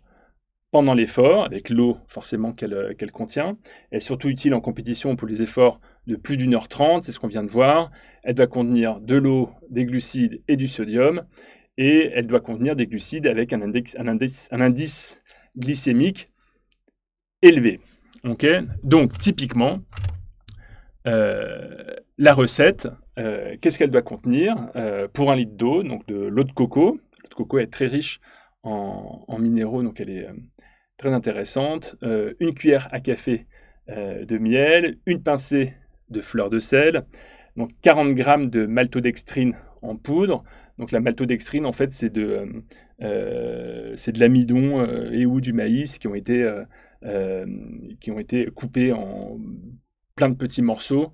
pendant l'effort, avec l'eau forcément qu'elle contient. Elle est surtout utile en compétition pour les efforts de plus d'1h30, c'est ce qu'on vient de voir. Elle doit contenir de l'eau, des glucides et du sodium. Et elle doit contenir des glucides avec un indice glycémique élevé. Okay, donc, typiquement, la recette, qu'est-ce qu'elle doit contenir pour 1 litre d'eau, donc de l'eau de coco. L'eau de coco est très riche en minéraux, donc elle est très intéressante. 1 cuillère à café de miel, 1 pincée de fleur de sel, donc 40 g de maltodextrine en poudre. Donc la maltodextrine, en fait, c'est de l'amidon et ou du maïs qui ont été coupés en plein de petits morceaux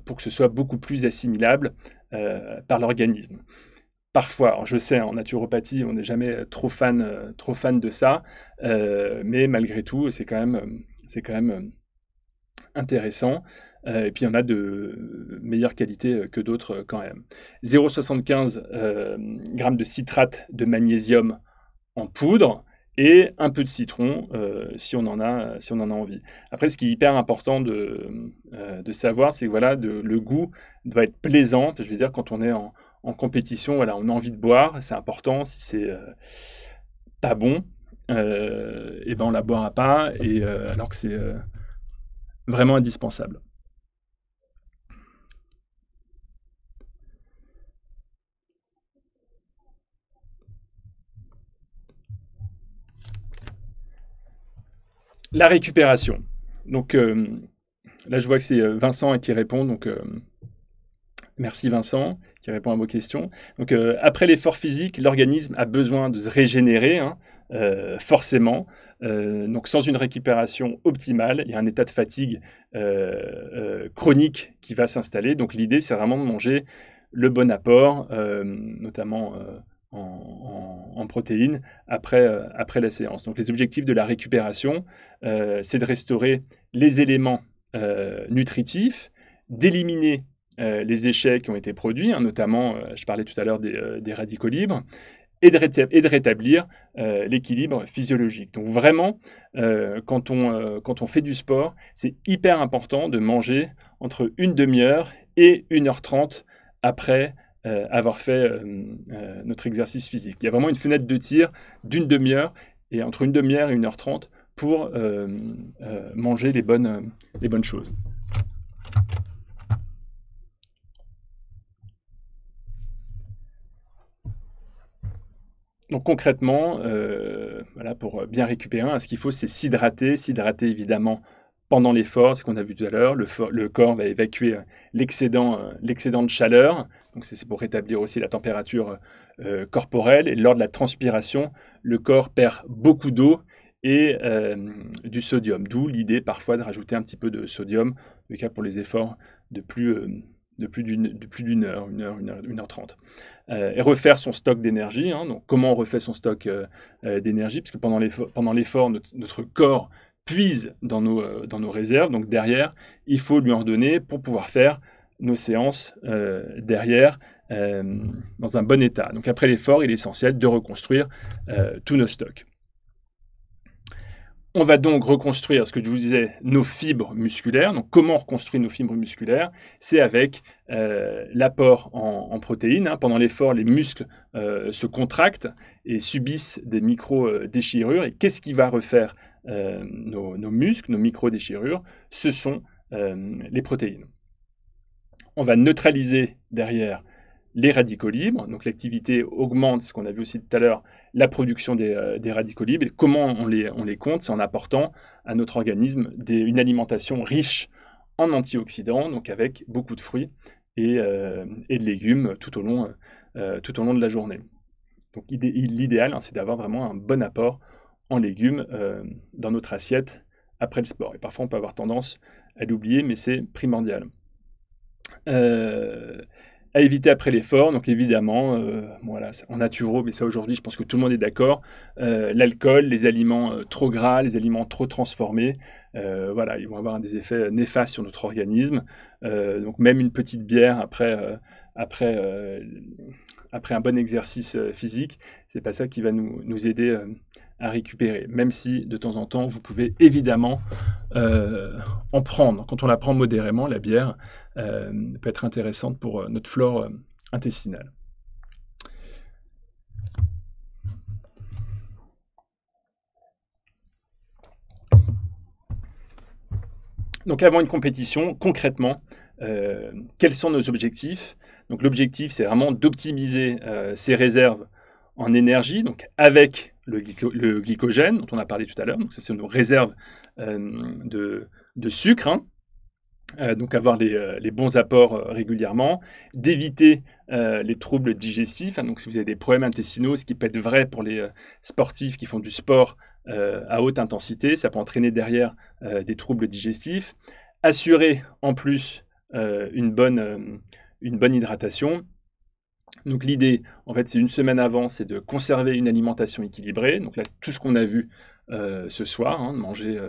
pour que ce soit beaucoup plus assimilable par l'organisme. Parfois, alors je sais, en naturopathie, on n'est jamais trop fan de ça, mais malgré tout, c'est quand même intéressant. Et puis, il y en a de meilleure qualité que d'autres quand même. 0,75 g de citrate de magnésium en poudre et un peu de citron si on en a envie. Après, ce qui est hyper important de savoir, c'est que voilà, le goût doit être plaisant. Je veux dire, quand on est en compétition, voilà, on a envie de boire, c'est important. Si c'est pas bon, et ben on la boira pas, et alors que c'est vraiment indispensable. La récupération. Donc là, je vois que c'est Vincent qui répond, donc merci Vincent, qui répond à vos questions. Donc après l'effort physique, l'organisme a besoin de se régénérer, hein, forcément. Donc sans une récupération optimale, il y a un état de fatigue chronique qui va s'installer. Donc l'idée, c'est vraiment de manger le bon apport, notamment en protéines, après la séance. Donc les objectifs de la récupération, c'est de restaurer les éléments nutritifs, d'éliminer les échecs qui ont été produits, hein, notamment, je parlais tout à l'heure des radicaux libres, et de rétablir l'équilibre physiologique. Donc vraiment, quand on fait du sport, c'est hyper important de manger entre une demi-heure et 1h30 après avoir fait notre exercice physique. Il y a vraiment une fenêtre de tir d'1 demi-heure, et entre 1 demi-heure et 1h30 pour manger les bonnes choses. Donc concrètement, voilà, pour bien récupérer, ce qu'il faut, c'est s'hydrater évidemment pendant l'effort, c'est ce qu'on a vu tout à l'heure. Le corps va évacuer l'excédent de chaleur, donc c'est pour rétablir aussi la température corporelle. Et lors de la transpiration, le corps perd beaucoup d'eau et du sodium, d'où l'idée parfois de rajouter un petit peu de sodium, en tout cas pour les efforts de plus d'une heure, 1h30. Et refaire son stock d'énergie. Hein. Donc, comment on refait son stock d'énergie? Parce que pendant l'effort, notre corps puise dans nos réserves. Donc, derrière, il faut lui en donner pour pouvoir faire nos séances derrière dans un bon état. Donc, après l'effort, il est essentiel de reconstruire tous nos stocks. On va donc reconstruire, ce que je vous disais, nos fibres musculaires. Donc, comment on reconstruit nos fibres musculaires? C'est avec l'apport en protéines. Hein. Pendant l'effort, les muscles se contractent et subissent des micro-déchirures. Et qu'est-ce qui va refaire nos muscles, nos micro-déchirures? Ce sont les protéines. On va neutraliser derrière les radicaux libres. Donc l'activité augmente, ce qu'on a vu aussi tout à l'heure, la production des radicaux libres. Et comment on les compte? C'est en apportant à notre organisme une alimentation riche en antioxydants, donc avec beaucoup de fruits et de légumes tout au long de la journée. Donc l'idéal, hein, c'est d'avoir vraiment un bon apport en légumes dans notre assiette après le sport. Et parfois, on peut avoir tendance à l'oublier, mais c'est primordial. À éviter après l'effort, donc évidemment, voilà, en naturo, mais ça aujourd'hui, je pense que tout le monde est d'accord, l'alcool, les aliments trop gras, les aliments trop transformés, voilà, ils vont avoir des effets néfastes sur notre organisme. Donc même une petite bière après, après un bon exercice physique, c'est pas ça qui va nous aider à récupérer, même si de temps en temps, vous pouvez évidemment en prendre. Quand on la prend modérément, la bière peut être intéressante pour notre flore intestinale. Donc avant une compétition, concrètement, quels sont nos objectifs? Donc l'objectif, c'est vraiment d'optimiser ses réserves en énergie, donc avec le glycogène dont on a parlé tout à l'heure. Donc ça, c'est nos réserves de sucre, hein. Donc avoir les bons apports régulièrement, d'éviter les troubles digestifs, hein. Donc si vous avez des problèmes intestinaux, ce qui peut être vrai pour les sportifs qui font du sport à haute intensité, ça peut entraîner derrière des troubles digestifs. Assurer en plus une bonne hydratation. Donc l'idée, en fait, c'est une semaine avant, c'est de conserver une alimentation équilibrée. Donc là, tout ce qu'on a vu ce soir, hein, de manger,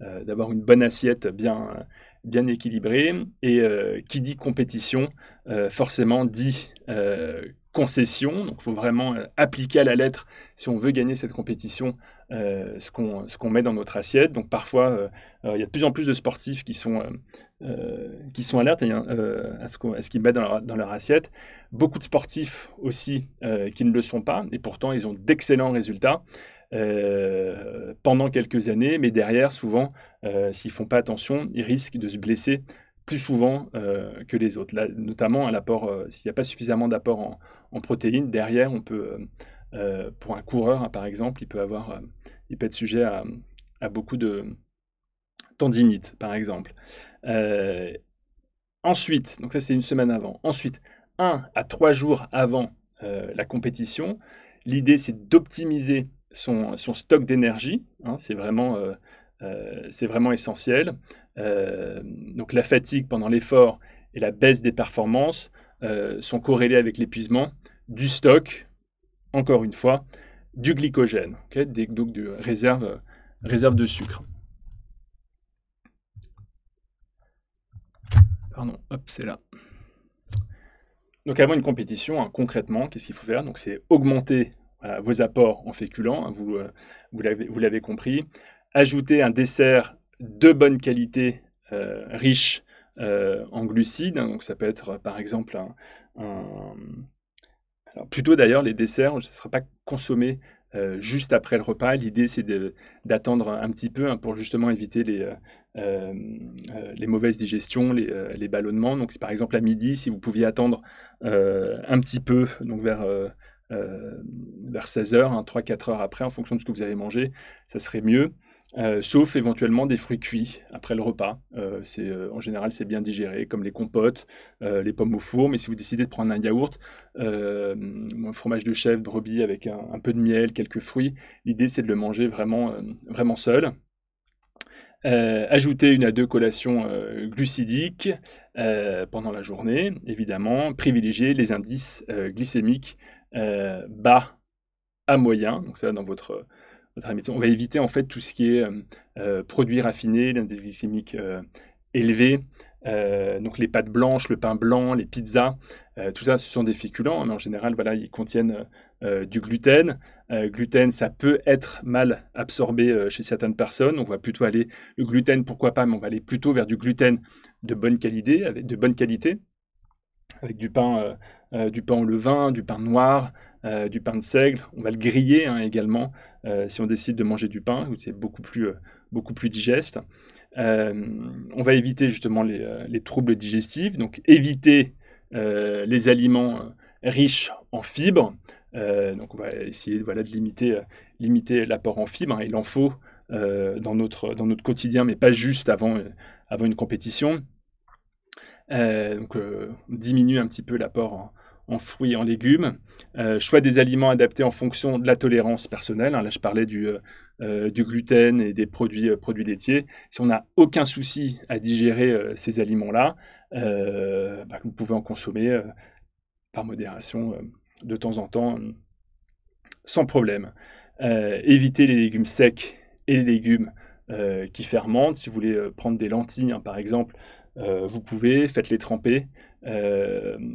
d'avoir une bonne assiette bien équilibrée. Et qui dit compétition, forcément dit concession. Donc il faut vraiment appliquer à la lettre, si on veut gagner cette compétition, ce qu'on met dans notre assiette. Donc parfois, il y a de plus en plus de sportifs qui sont alertes à ce qu'ils mettent dans leur assiette. Beaucoup de sportifs aussi qui ne le sont pas, et pourtant ils ont d'excellents résultats pendant quelques années, mais derrière, souvent, s'ils ne font pas attention, ils risquent de se blesser plus souvent que les autres. Là, notamment, à l'apport, s'il n'y a pas suffisamment d'apport en protéines, derrière, on peut, pour un coureur, hein, par exemple, il peut être sujet à beaucoup de tendinite, par exemple. Ensuite, donc ça c'est une semaine avant. Ensuite, 1 à 3 jours avant la compétition, l'idée c'est d'optimiser son stock d'énergie, hein, c'est vraiment essentiel. Donc la fatigue pendant l'effort et la baisse des performances sont corrélées avec l'épuisement du stock, encore une fois, du glycogène, okay, donc de réserve de sucre. Pardon, hop, c'est là. Donc avant une compétition, hein, concrètement, qu'est-ce qu'il faut faire? Donc c'est augmenter vos apports en féculents, hein, vous l'avez compris. Ajouter un dessert de bonne qualité, riche en glucides. Hein, donc ça peut être par exemple alors plutôt d'ailleurs les desserts, ce ne sera pas consommé juste après le repas. L'idée c'est d'attendre un petit peu, hein, pour justement éviter les mauvaises digestions, les ballonnements. Donc par exemple à midi, si vous pouviez attendre un petit peu, donc vers 16 heures, hein, 3-4 heures après, en fonction de ce que vous avez mangé, ça serait mieux. Sauf éventuellement des fruits cuits après le repas. En général, c'est bien digéré, comme les compotes, les pommes au four. Mais si vous décidez de prendre un yaourt, un fromage de chèvre, brebis avec un peu de miel, quelques fruits, l'idée c'est de le manger vraiment, vraiment seul. Ajouter 1 à 2 collations glucidiques pendant la journée, évidemment. Privilégier les indices glycémiques bas à moyen. Donc ça, dans votre alimentation, on va éviter en fait tout ce qui est produits raffinés, l'indice glycémique élevé. Donc les pâtes blanches, le pain blanc, les pizzas, tout ça, ce sont des féculents, mais en général, voilà, ils contiennent du gluten. Gluten, ça peut être mal absorbé chez certaines personnes. On va plutôt aller, le gluten, pourquoi pas, mais on va aller plutôt vers du gluten de bonne qualité, avec du pain au levain, du pain noir, du pain de seigle. On va le griller, hein, également, si on décide de manger du pain, où c'est beaucoup plus digeste. On va éviter justement les troubles digestifs, donc éviter les aliments riches en fibres. Donc on va essayer, voilà, de limiter l'apport en fibres, hein. Il en faut dans notre quotidien, mais pas juste avant une compétition. Donc on diminue un petit peu l'apport en fruits et en légumes. Choix des aliments adaptés en fonction de la tolérance personnelle, hein. Là, je parlais du gluten et des produits laitiers. Si on n'a aucun souci à digérer ces aliments-là, vous pouvez en consommer par modération, de temps en temps, sans problème. Évitez les légumes secs et les légumes qui fermentent. Si vous voulez prendre des lentilles, hein, par exemple, vous pouvez, faites-les tremper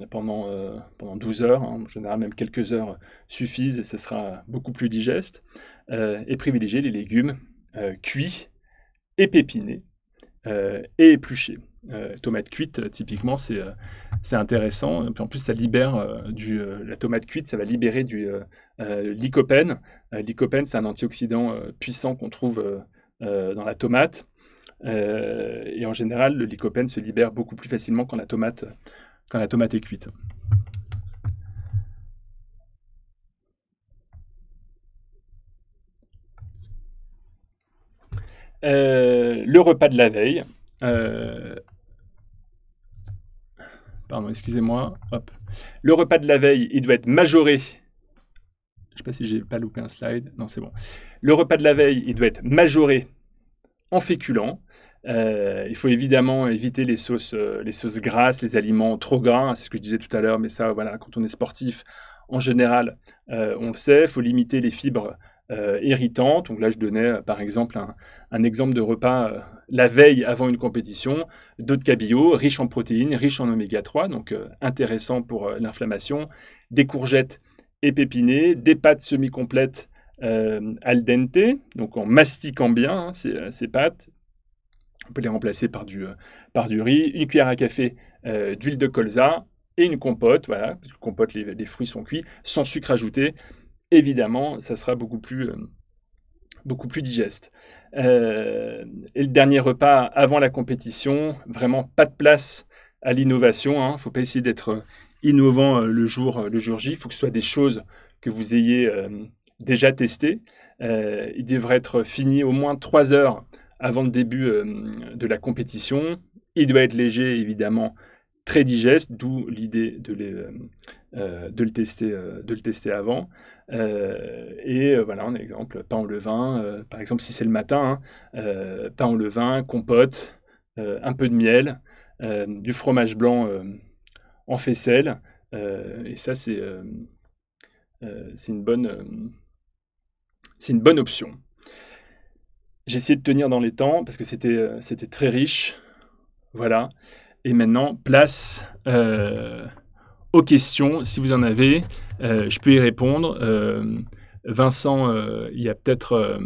pendant 12 heures. Hein. En général, même quelques heures suffisent et ce sera beaucoup plus digeste. Et privilégiez les légumes cuits, épépinés et épluchés. Tomate cuite, typiquement, c'est intéressant. Et puis en plus, ça libère la tomate cuite, ça va libérer du lycopène. Lycopène, c'est un antioxydant puissant qu'on trouve dans la tomate. Et en général, le lycopène se libère beaucoup plus facilement quand la tomate est cuite. Le repas de la veille. Pardon, excusez-moi. Hop. Le repas de la veille, il doit être majoré. Je ne sais pas si j'ai pas loupé un slide. Non, c'est bon. Le repas de la veille, il doit être majoré en féculents. Il faut évidemment éviter les sauces grasses, les aliments trop gras. C'est ce que je disais tout à l'heure, mais ça, voilà, quand on est sportif, en général, on le sait. Il faut limiter les fibres irritantes. Donc là, je donnais par exemple un exemple de repas la veille avant une compétition, d'eau de cabillaud, riche en protéines, riche en oméga 3, donc intéressant pour l'inflammation, des courgettes épinées, des pâtes semi-complètes al dente, donc en mastiquant bien ces pâtes. On peut les remplacer par du riz, une cuillère à café d'huile de colza et une compote, voilà, parce que compote, les fruits sont cuits, sans sucre ajouté. Évidemment, ça sera beaucoup plus digeste. Et le dernier repas avant la compétition, vraiment pas de place à l'innovation. Hein. Faut pas essayer d'être innovant le jour J. Il faut que ce soit des choses que vous ayez déjà testées. Il devrait être fini au moins 3 heures avant le début de la compétition. Il doit être léger, évidemment, très digeste, d'où l'idée de le tester avant. Voilà un exemple, pain au levain, par exemple si c'est le matin, pain au levain, compote, un peu de miel, du fromage blanc en faisselle, et ça c'est une bonne option. J'ai essayé de tenir dans les temps parce que c'était très riche, voilà. Et maintenant, place aux questions, si vous en avez, je peux y répondre. Vincent, il a peut-être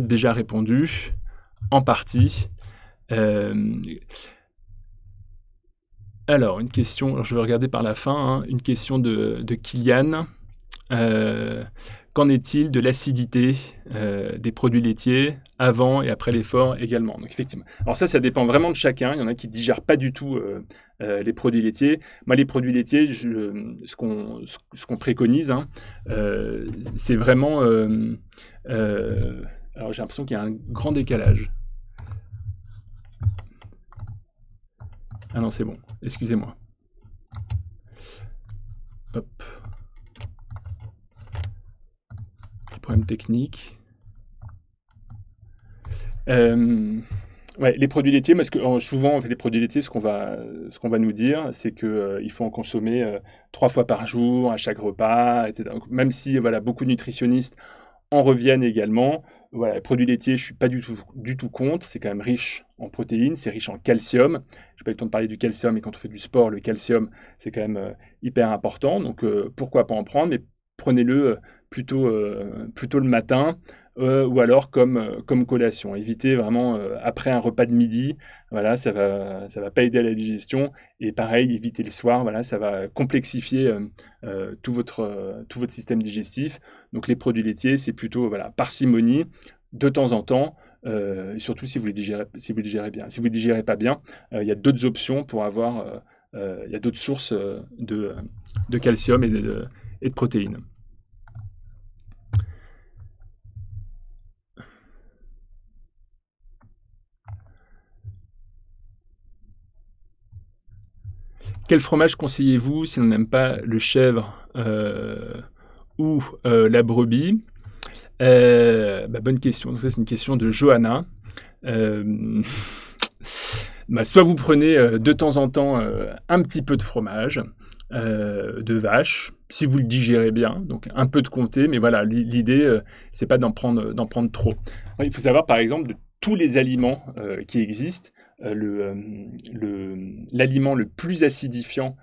déjà répondu, en partie. Alors, une question, alors je vais regarder par la fin, hein, une question de Kylian. Qu'en est-il de l'acidité des produits laitiers avant et après l'effort également? Donc effectivement. Alors ça dépend vraiment de chacun. Il y en a qui ne digèrent pas du tout les produits laitiers. Moi, les produits laitiers, ce qu'on préconise, hein, c'est vraiment... alors j'ai l'impression qu'il y a un grand décalage. Ah non, c'est bon. Excusez-moi. Hop. Problème technique. Ouais, les produits laitiers, parce que souvent, en fait, les produits laitiers, ce qu'on va nous dire, c'est qu'il faut en consommer 3 fois par jour, à chaque repas, etc. Donc, même si voilà, beaucoup de nutritionnistes en reviennent également, voilà, les produits laitiers, je ne suis pas du tout contre. C'est quand même riche en protéines, c'est riche en calcium. Je n'ai pas eu le temps de parler du calcium, mais quand on fait du sport, le calcium, c'est quand même hyper important. Donc, pourquoi pas en prendre, mais prenez-le plutôt le matin ou alors comme collation. Évitez vraiment après un repas de midi, voilà, ça va pas aider à la digestion. Et pareil, évitez le soir, voilà, ça va complexifier tout votre système digestif. Donc les produits laitiers, c'est plutôt voilà, parcimonie, de temps en temps, et surtout si vous les digérez bien. Si vous ne digérez pas bien, il y a d'autres options pour avoir, il y a d'autres sources de calcium et de protéines. Quel fromage conseillez-vous si on n'aime pas le chèvre ou la brebis? Bonne question. Donc ça, c'est une question de Johanna. Bah, soit vous prenez de temps en temps un petit peu de fromage de vache, si vous le digérez bien, donc un peu de comté, mais voilà, l'idée, c'est pas d'en prendre trop. Il faut savoir, par exemple, de tous les aliments qui existent, l'aliment le plus acidifiant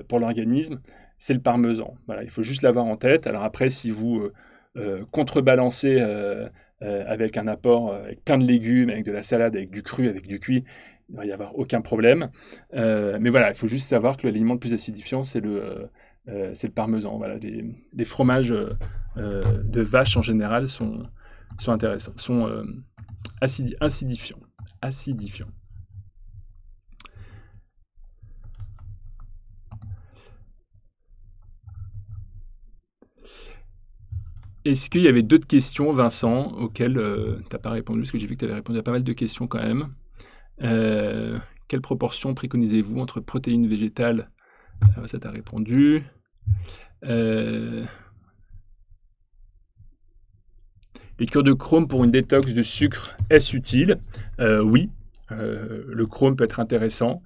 pour l'organisme, c'est le parmesan. Voilà, il faut juste l'avoir en tête. Alors après, si vous contrebalancez avec un apport, avec plein de légumes, avec de la salade, avec du cru, avec du cuit, il ne va y avoir aucun problème. Mais voilà, il faut juste savoir que l'aliment le plus acidifiant, c'est le parmesan. Voilà, les fromages de vache en général sont intéressants, sont acidifiants. Acidifiants. Est-ce qu'il y avait d'autres questions, Vincent, auxquelles tu n'as pas répondu? Parce que j'ai vu que tu avais répondu à pas mal de questions quand même. Quelle proportion préconisez-vous entre protéines végétales? Ça t'a répondu. Les cures de chrome pour une détox de sucre, est-ce utile? Oui, le chrome peut être intéressant.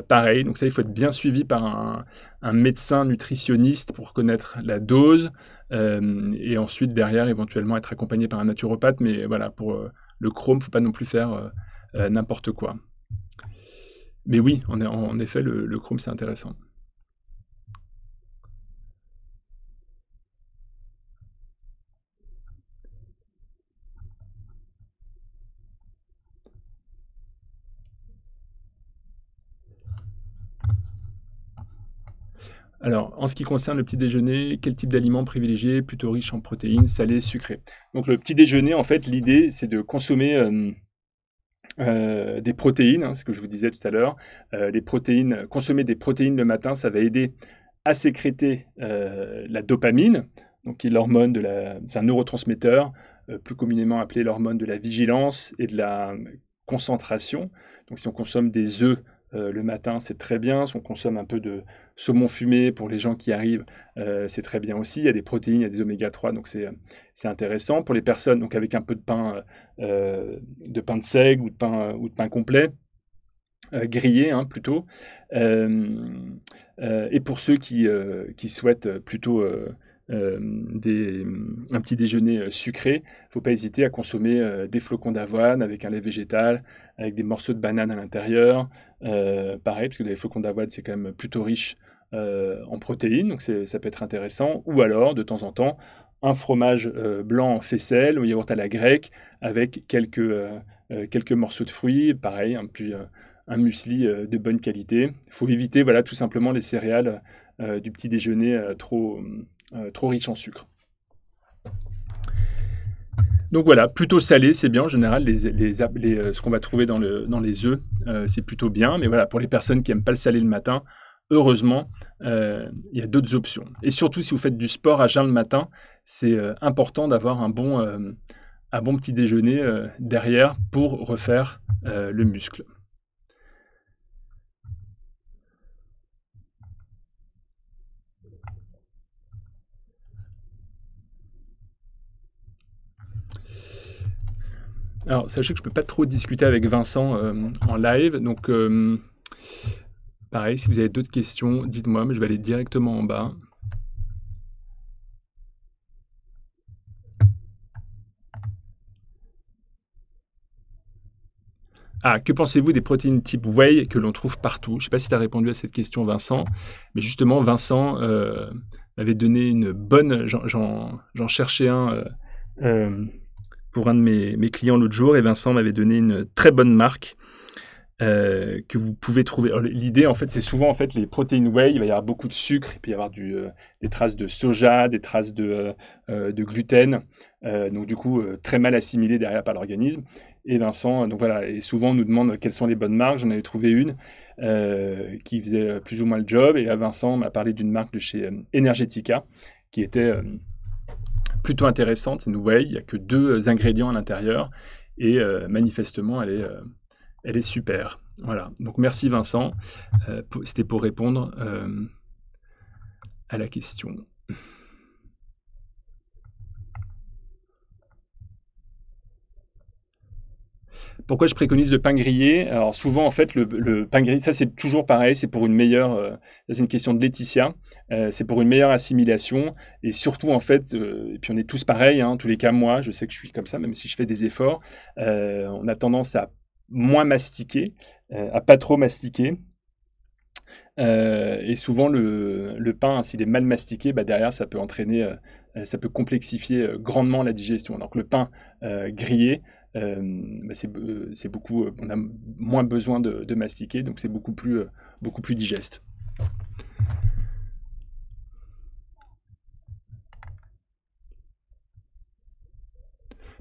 Pareil, donc ça, il faut être bien suivi par un médecin nutritionniste pour connaître la dose, et ensuite, derrière, éventuellement, être accompagné par un naturopathe. Mais voilà, pour le chrome, il ne faut pas non plus faire n'importe quoi. Mais oui, en effet, le chrome, c'est intéressant. Alors, en ce qui concerne le petit déjeuner, quel type d'aliment privilégier? Plutôt riche en protéines, salées, sucrées. Donc le petit déjeuner, en fait, l'idée, c'est de consommer des protéines, hein, ce que je vous disais tout à l'heure. Les protéines, consommer des protéines le matin, ça va aider à sécréter la dopamine, donc qui est l'hormone c'est un neurotransmetteur, plus communément appelé l'hormone de la vigilance et de la concentration. Donc si on consomme des œufs le matin, c'est très bien. Si on consomme un peu de saumon fumé pour les gens qui arrivent, c'est très bien aussi. Il y a des protéines, il y a des oméga 3, donc c'est intéressant. Pour les personnes, donc avec un peu de pain de seigle ou de pain complet, grillé plutôt. Et pour ceux qui souhaitent plutôt un petit déjeuner sucré, il ne faut pas hésiter à consommer des flocons d'avoine avec un lait végétal, avec des morceaux de banane à l'intérieur. Pareil, parce que les flocons d'avoine, c'est quand même plutôt riche en protéines, donc ça peut être intéressant. Ou alors, de temps en temps, un fromage blanc en faisselle ou yaourt à la grecque avec quelques morceaux de fruits, pareil, un muesli de bonne qualité. Il faut éviter, voilà, tout simplement les céréales du petit déjeuner trop riches en sucre. Donc voilà, plutôt salé, c'est bien. En général, ce qu'on va trouver dans les œufs, c'est plutôt bien. Mais voilà, pour les personnes qui n'aiment pas le salé le matin, heureusement, il y a d'autres options. Et surtout, si vous faites du sport à jeun le matin, c'est important d'avoir un bon petit déjeuner derrière pour refaire le muscle. Alors, sachez que je ne peux pas trop discuter avec Vincent en live. Donc, pareil, si vous avez d'autres questions, dites-moi, mais je vais aller directement en bas. Ah, que pensez-vous des protéines type whey que l'on trouve partout? Je ne sais pas si tu as répondu à cette question, Vincent, mais justement, Vincent m'avait donné une bonne... J'en cherchais un pour un de mes clients l'autre jour, et Vincent m'avait donné une très bonne marque que vous pouvez trouver. L'idée, en fait, c'est souvent, en fait, les protéines whey, il va y avoir beaucoup de sucre, et puis il va y avoir des traces de soja, des traces de gluten, donc du coup, très mal assimilé derrière par l'organisme. Et Vincent, donc voilà, et souvent on nous demande quelles sont les bonnes marques. J'en avais trouvé une qui faisait plus ou moins le job, et là, Vincent m'a parlé d'une marque de chez Energetica, qui était plutôt intéressante. C'est une whey, il n'y a que 2 ingrédients à l'intérieur, et manifestement, elle est super. Voilà. Donc merci Vincent. C'était pour répondre à la question. Pourquoi je préconise le pain grillé? Alors souvent, en fait, le pain grillé, ça c'est toujours pareil, c'est pour une meilleure, ça c'est une question de Laetitia, c'est pour une meilleure assimilation et surtout en fait, et puis on est tous pareils, hein, en tous les cas moi, je sais que je suis comme ça, même si je fais des efforts, on a tendance à moins mastiquer, à pas trop mastiquer. Et souvent le pain, s'il est mal mastiqué, bah, derrière ça peut entraîner, ça peut complexifier, grandement la digestion. Donc le pain, grillé, bah, c'est beaucoup, on a moins besoin de mastiquer, donc c'est beaucoup plus digeste.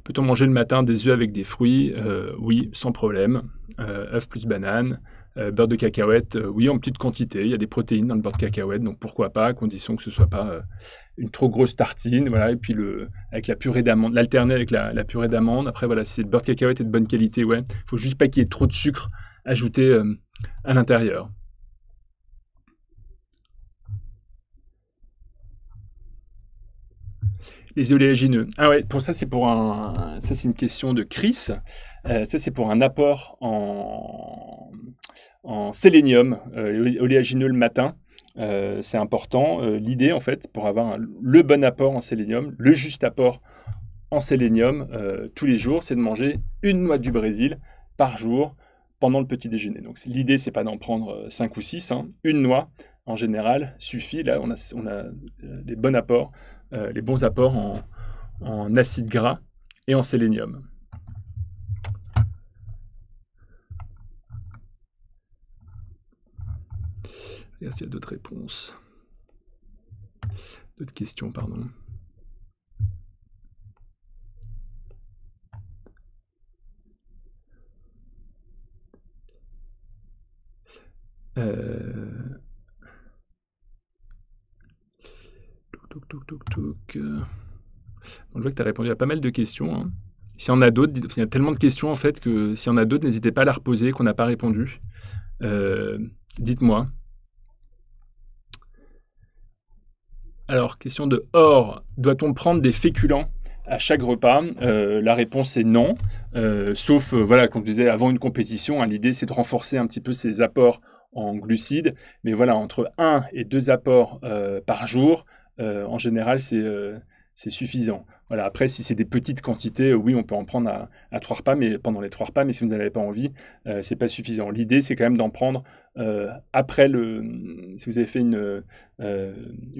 Peut-on manger le matin des œufs avec des fruits? Oui, sans problème. Œufs plus banane. Beurre de cacahuète, oui, en petite quantité. Il y a des protéines dans le beurre de cacahuète, donc pourquoi pas, à condition que ce soit pas une trop grosse tartine. Voilà, et puis avec la purée d'amande, l'alterner avec la purée d'amande. Après, voilà, si c'est le beurre de cacahuète est de bonne qualité, ouais. Il faut juste pas qu'il y ait trop de sucre ajouté à l'intérieur. Les oléagineux. Ah ouais, pour ça c'est ça c'est une question de Chris. Ça c'est pour un apport en sélénium, oléagineux le matin. C'est important. L'idée en fait pour avoir le bon apport en sélénium, le juste apport en sélénium tous les jours, c'est de manger une noix du Brésil par jour pendant le petit déjeuner. Donc l'idée c'est pas d'en prendre 5 ou 6, hein. Une noix en général suffit. Là on a les bons apports. Les bons apports en acides gras et en sélénium. Regarde s'il y a d'autres réponses. D'autres questions, pardon. Donc, je vois que tu as répondu à pas mal de questions. Hein. S'il y en a d'autres, il y a tellement de questions en fait que s'il y en a d'autres, n'hésitez pas à la reposer, qu'on n'a pas répondu. Dites-moi. Alors, question de Or. Doit-on prendre des féculents à chaque repas? La réponse est non. Sauf, voilà, comme je disais, avant une compétition, hein, l'idée c'est de renforcer un petit peu ses apports en glucides. Mais voilà, entre 1 et 2 apports par jour, en général, c'est suffisant. Voilà, après, si c'est des petites quantités, oui, on peut en prendre à 3 repas, mais pendant les 3 repas, mais si vous n'avez pas envie, c'est pas suffisant. L'idée, c'est quand même d'en prendre après si vous avez fait une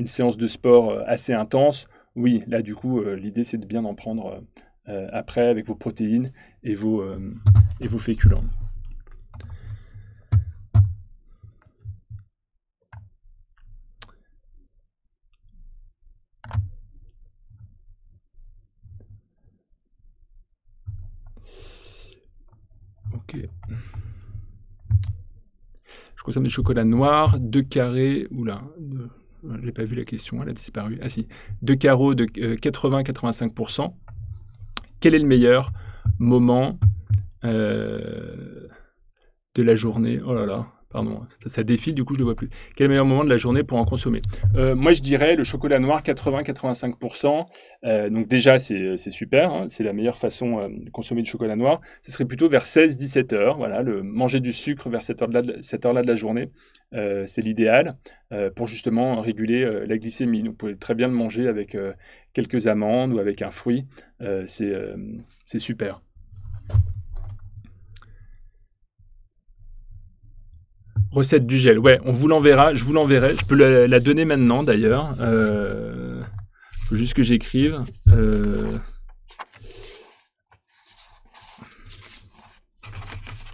séance de sport assez intense, oui, là, du coup, l'idée, c'est de bien en prendre après avec vos protéines et vos féculents. Ok. Je consomme du chocolat noir, 2 carrés. Oula, je n'ai pas vu la question, elle a disparu. Ah si, 2 carreaux de 80-85%. Quel est le meilleur moment de la journée? Oh là là, pardon, ça défile, du coup je ne le vois plus. Quel est le meilleur moment de la journée pour en consommer? Moi je dirais le chocolat noir 80-85%. Donc déjà c'est super, hein, c'est la meilleure façon de consommer du chocolat noir. Ce serait plutôt vers 16-17 heures. Voilà, manger du sucre vers cette heure-là de la journée, c'est l'idéal pour justement réguler la glycémie. Donc, vous pouvez très bien le manger avec quelques amandes ou avec un fruit. C'est super. Recette du gel, ouais, on vous l'enverra, je vous l'enverrai, je peux la donner maintenant d'ailleurs. Faut juste que j'écrive.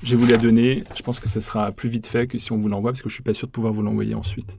Je vais vous la donner, je pense que ça sera plus vite fait que si on vous l'envoie, parce que je suis pas sûr de pouvoir vous l'envoyer ensuite.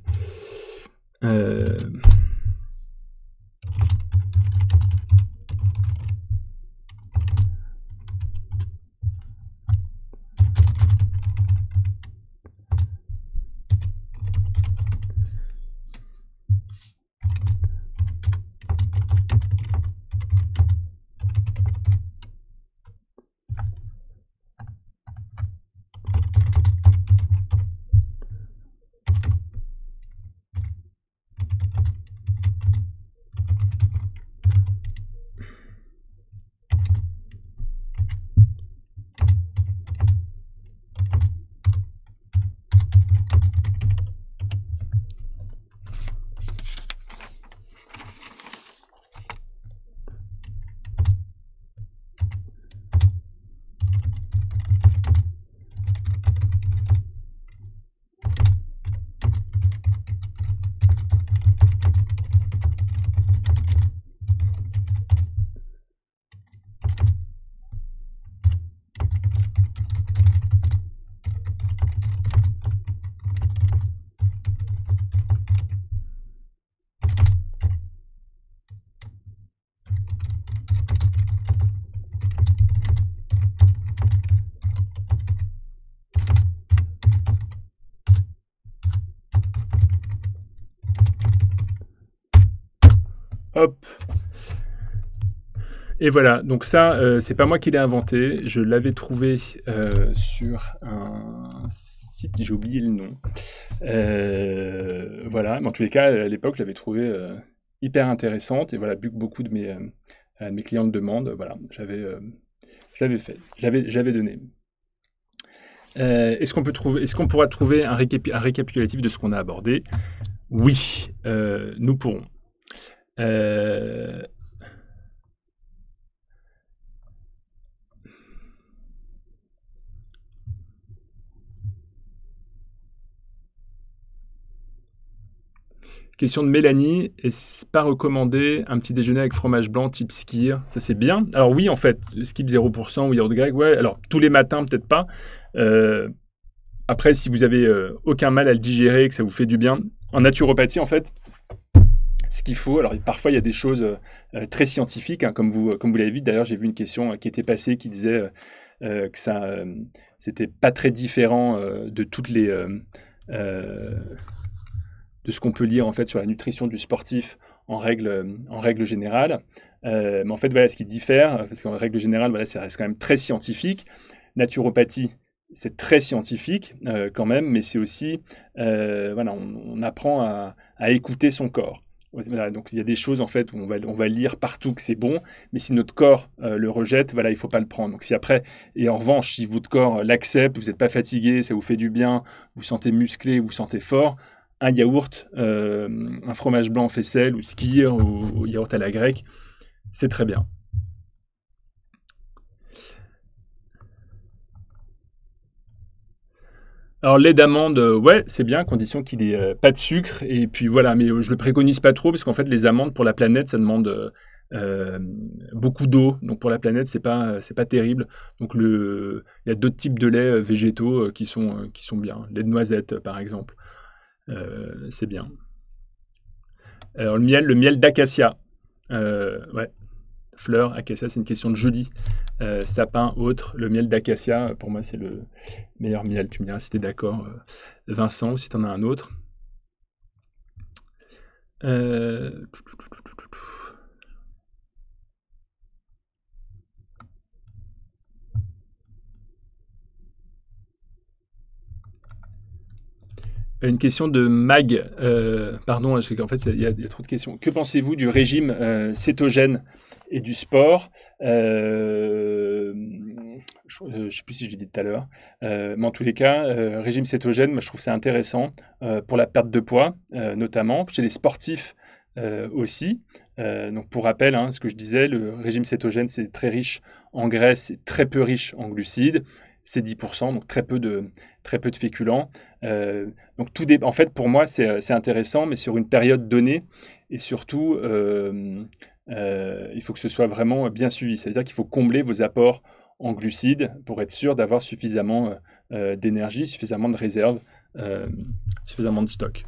Hop. Et voilà, donc ça, c'est pas moi qui l'ai inventé. Je l'avais trouvé sur un site, j'ai oublié le nom. Voilà, mais en tous les cas, à l'époque, je l'avais trouvé hyper intéressante. Et voilà, vu que beaucoup de mes clients me demandent, voilà, je l'avais fait, j'avais donné. Est-ce qu'on pourra trouver un récapitulatif de ce qu'on a abordé? Oui, nous pourrons. Question de Mélanie, est-ce pas recommandé un petit déjeuner avec fromage blanc type skyr? Ça c'est bien. Alors oui, en fait, skip 0% ou yaourt grec, ouais. Alors tous les matins, peut-être pas. Après, si vous avez aucun mal à le digérer, que ça vous fait du bien, en naturopathie, en fait, ce qu'il faut, alors parfois il y a des choses très scientifiques, hein, comme vous l'avez vu. D'ailleurs, j'ai vu une question qui était passée qui disait que ça, c'était pas très différent de toutes les de ce qu'on peut lire en fait sur la nutrition du sportif en règle générale. Mais en fait, voilà, ce qui diffère, parce qu'en règle générale, voilà, ça reste quand même très scientifique. Naturopathie, c'est très scientifique quand même, mais c'est aussi, voilà, on apprend à écouter son corps. Voilà, donc il y a des choses en fait où on va lire partout que c'est bon, mais si notre corps le rejette, voilà, il faut pas le prendre. Donc si après, et en revanche, si votre corps l'accepte, vous n'êtes pas fatigué, ça vous fait du bien, vous sentez musclé, vous sentez fort, un yaourt, un fromage blanc faisselle ou skyr ou yaourt à la grecque, c'est très bien. Alors lait d'amande, ouais, c'est bien, à condition qu'il ait pas de sucre. Et puis voilà, mais je le préconise pas trop parce qu'en fait les amandes pour la planète, ça demande beaucoup d'eau. Donc pour la planète, c'est pas terrible. Donc il y a d'autres types de laits végétaux qui sont bien. Lait de noisette par exemple, c'est bien. Alors le miel d'acacia, ouais. Fleurs, acacia, c'est une question de jeudi. Sapin, autre. Le miel d'acacia, pour moi, c'est le meilleur miel. Tu me diras si tu es d'accord, Vincent, ou si tu en as un autre. Une question de Mag. Pardon, parce qu'en fait, il y a trop de questions. Que pensez-vous du régime cétogène et du sport? Je ne sais plus si je l'ai dit tout à l'heure. Mais en tous les cas, régime cétogène, moi, je trouve ça intéressant pour la perte de poids, notamment. Chez les sportifs aussi. Donc pour rappel, hein, ce que je disais, le régime cétogène, c'est très riche en graisse et très peu riche en glucides. C'est 10%, donc très peu de féculents. Donc en fait, pour moi, c'est intéressant, mais sur une période donnée. Et surtout, il faut que ce soit vraiment bien suivi. C'est-à-dire qu'il faut combler vos apports en glucides pour être sûr d'avoir suffisamment d'énergie, suffisamment de réserve, suffisamment de stock.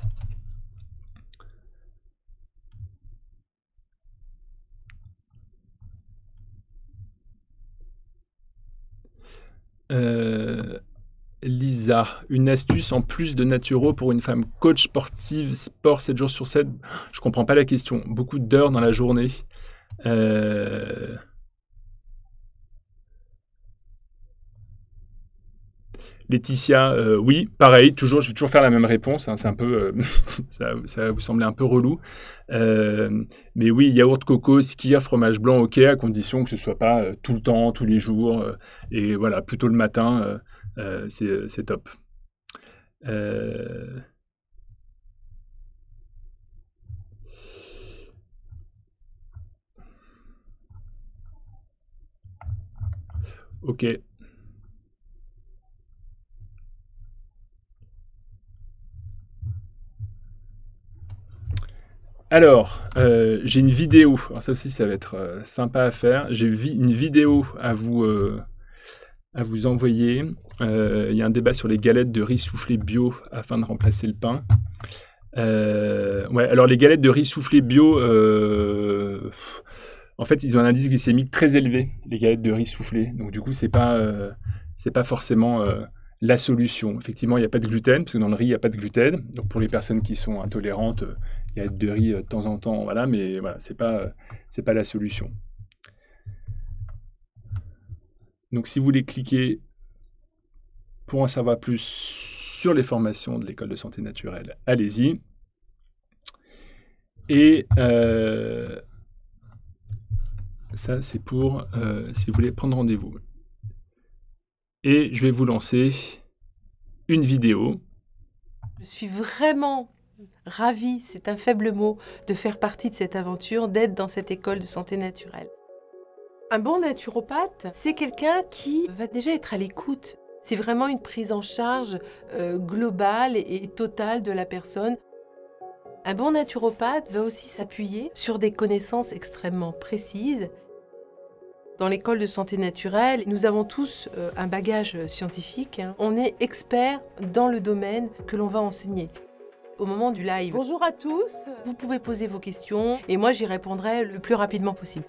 Lisa, une astuce en plus de naturo pour une femme coach sportive, sport 7 jours sur 7. Je comprends pas la question. Beaucoup d'heures dans la journée. Laetitia, oui, pareil, je vais toujours faire la même réponse, hein, c'est un peu, ça va vous sembler un peu relou. Mais oui, yaourt coco, skyr, fromage blanc, ok, à condition que ce soit pas tout le temps, tous les jours, et voilà, plutôt le matin, c'est top. Ok. Alors, j'ai une vidéo. Alors ça aussi, ça va être sympa à faire. J'ai une vidéo à vous envoyer. Il y a un débat sur les galettes de riz soufflé bio afin de remplacer le pain. Ouais, alors les galettes de riz soufflé bio, en fait, ils ont un indice glycémique très élevé, les galettes de riz soufflé. Donc du coup, c'est pas forcément la solution. Effectivement, il n'y a pas de gluten, parce que dans le riz, il n'y a pas de gluten. Donc pour les personnes qui sont intolérantes, galette de riz de temps en temps, voilà, mais voilà, c'est pas la solution. Donc si vous voulez cliquer pour en savoir plus sur les formations de l'École de santé naturelle, allez-y. Et ça, c'est pour si vous voulez prendre rendez-vous. Et je vais vous lancer une vidéo. Je suis vraiment ravie, c'est un faible mot, de faire partie de cette aventure, d'être dans cette école de santé naturelle. Un bon naturopathe, c'est quelqu'un qui va déjà être à l'écoute. C'est vraiment une prise en charge globale et totale de la personne. Un bon naturopathe va aussi s'appuyer sur des connaissances extrêmement précises. Dans l'école de santé naturelle, nous avons tous un bagage scientifique. On est expert dans le domaine que l'on va enseigner. Au moment du live, bonjour à tous, vous pouvez poser vos questions et moi j'y répondrai le plus rapidement possible.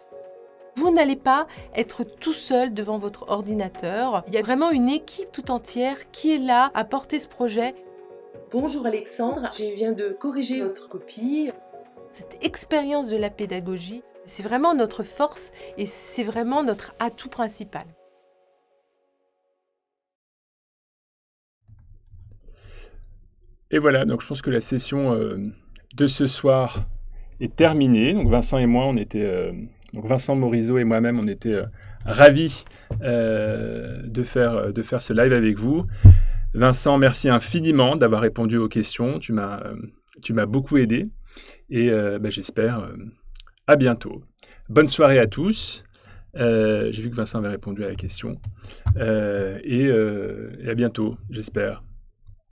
Vous n'allez pas être tout seul devant votre ordinateur. Il y a vraiment une équipe tout entière qui est là à porter ce projet. Bonjour Alexandre, je viens de corriger votre copie. Cette expérience de la pédagogie, c'est vraiment notre force et c'est vraiment notre atout principal. Et voilà, donc je pense que la session de ce soir est terminée. Donc Vincent et moi, on était... donc Vincent Morisot et moi-même, on était ravis de faire ce live avec vous. Vincent, merci infiniment d'avoir répondu aux questions. Tu m'as beaucoup aidé. Et j'espère à bientôt. Bonne soirée à tous. J'ai vu que Vincent avait répondu à la question. Et à bientôt, j'espère.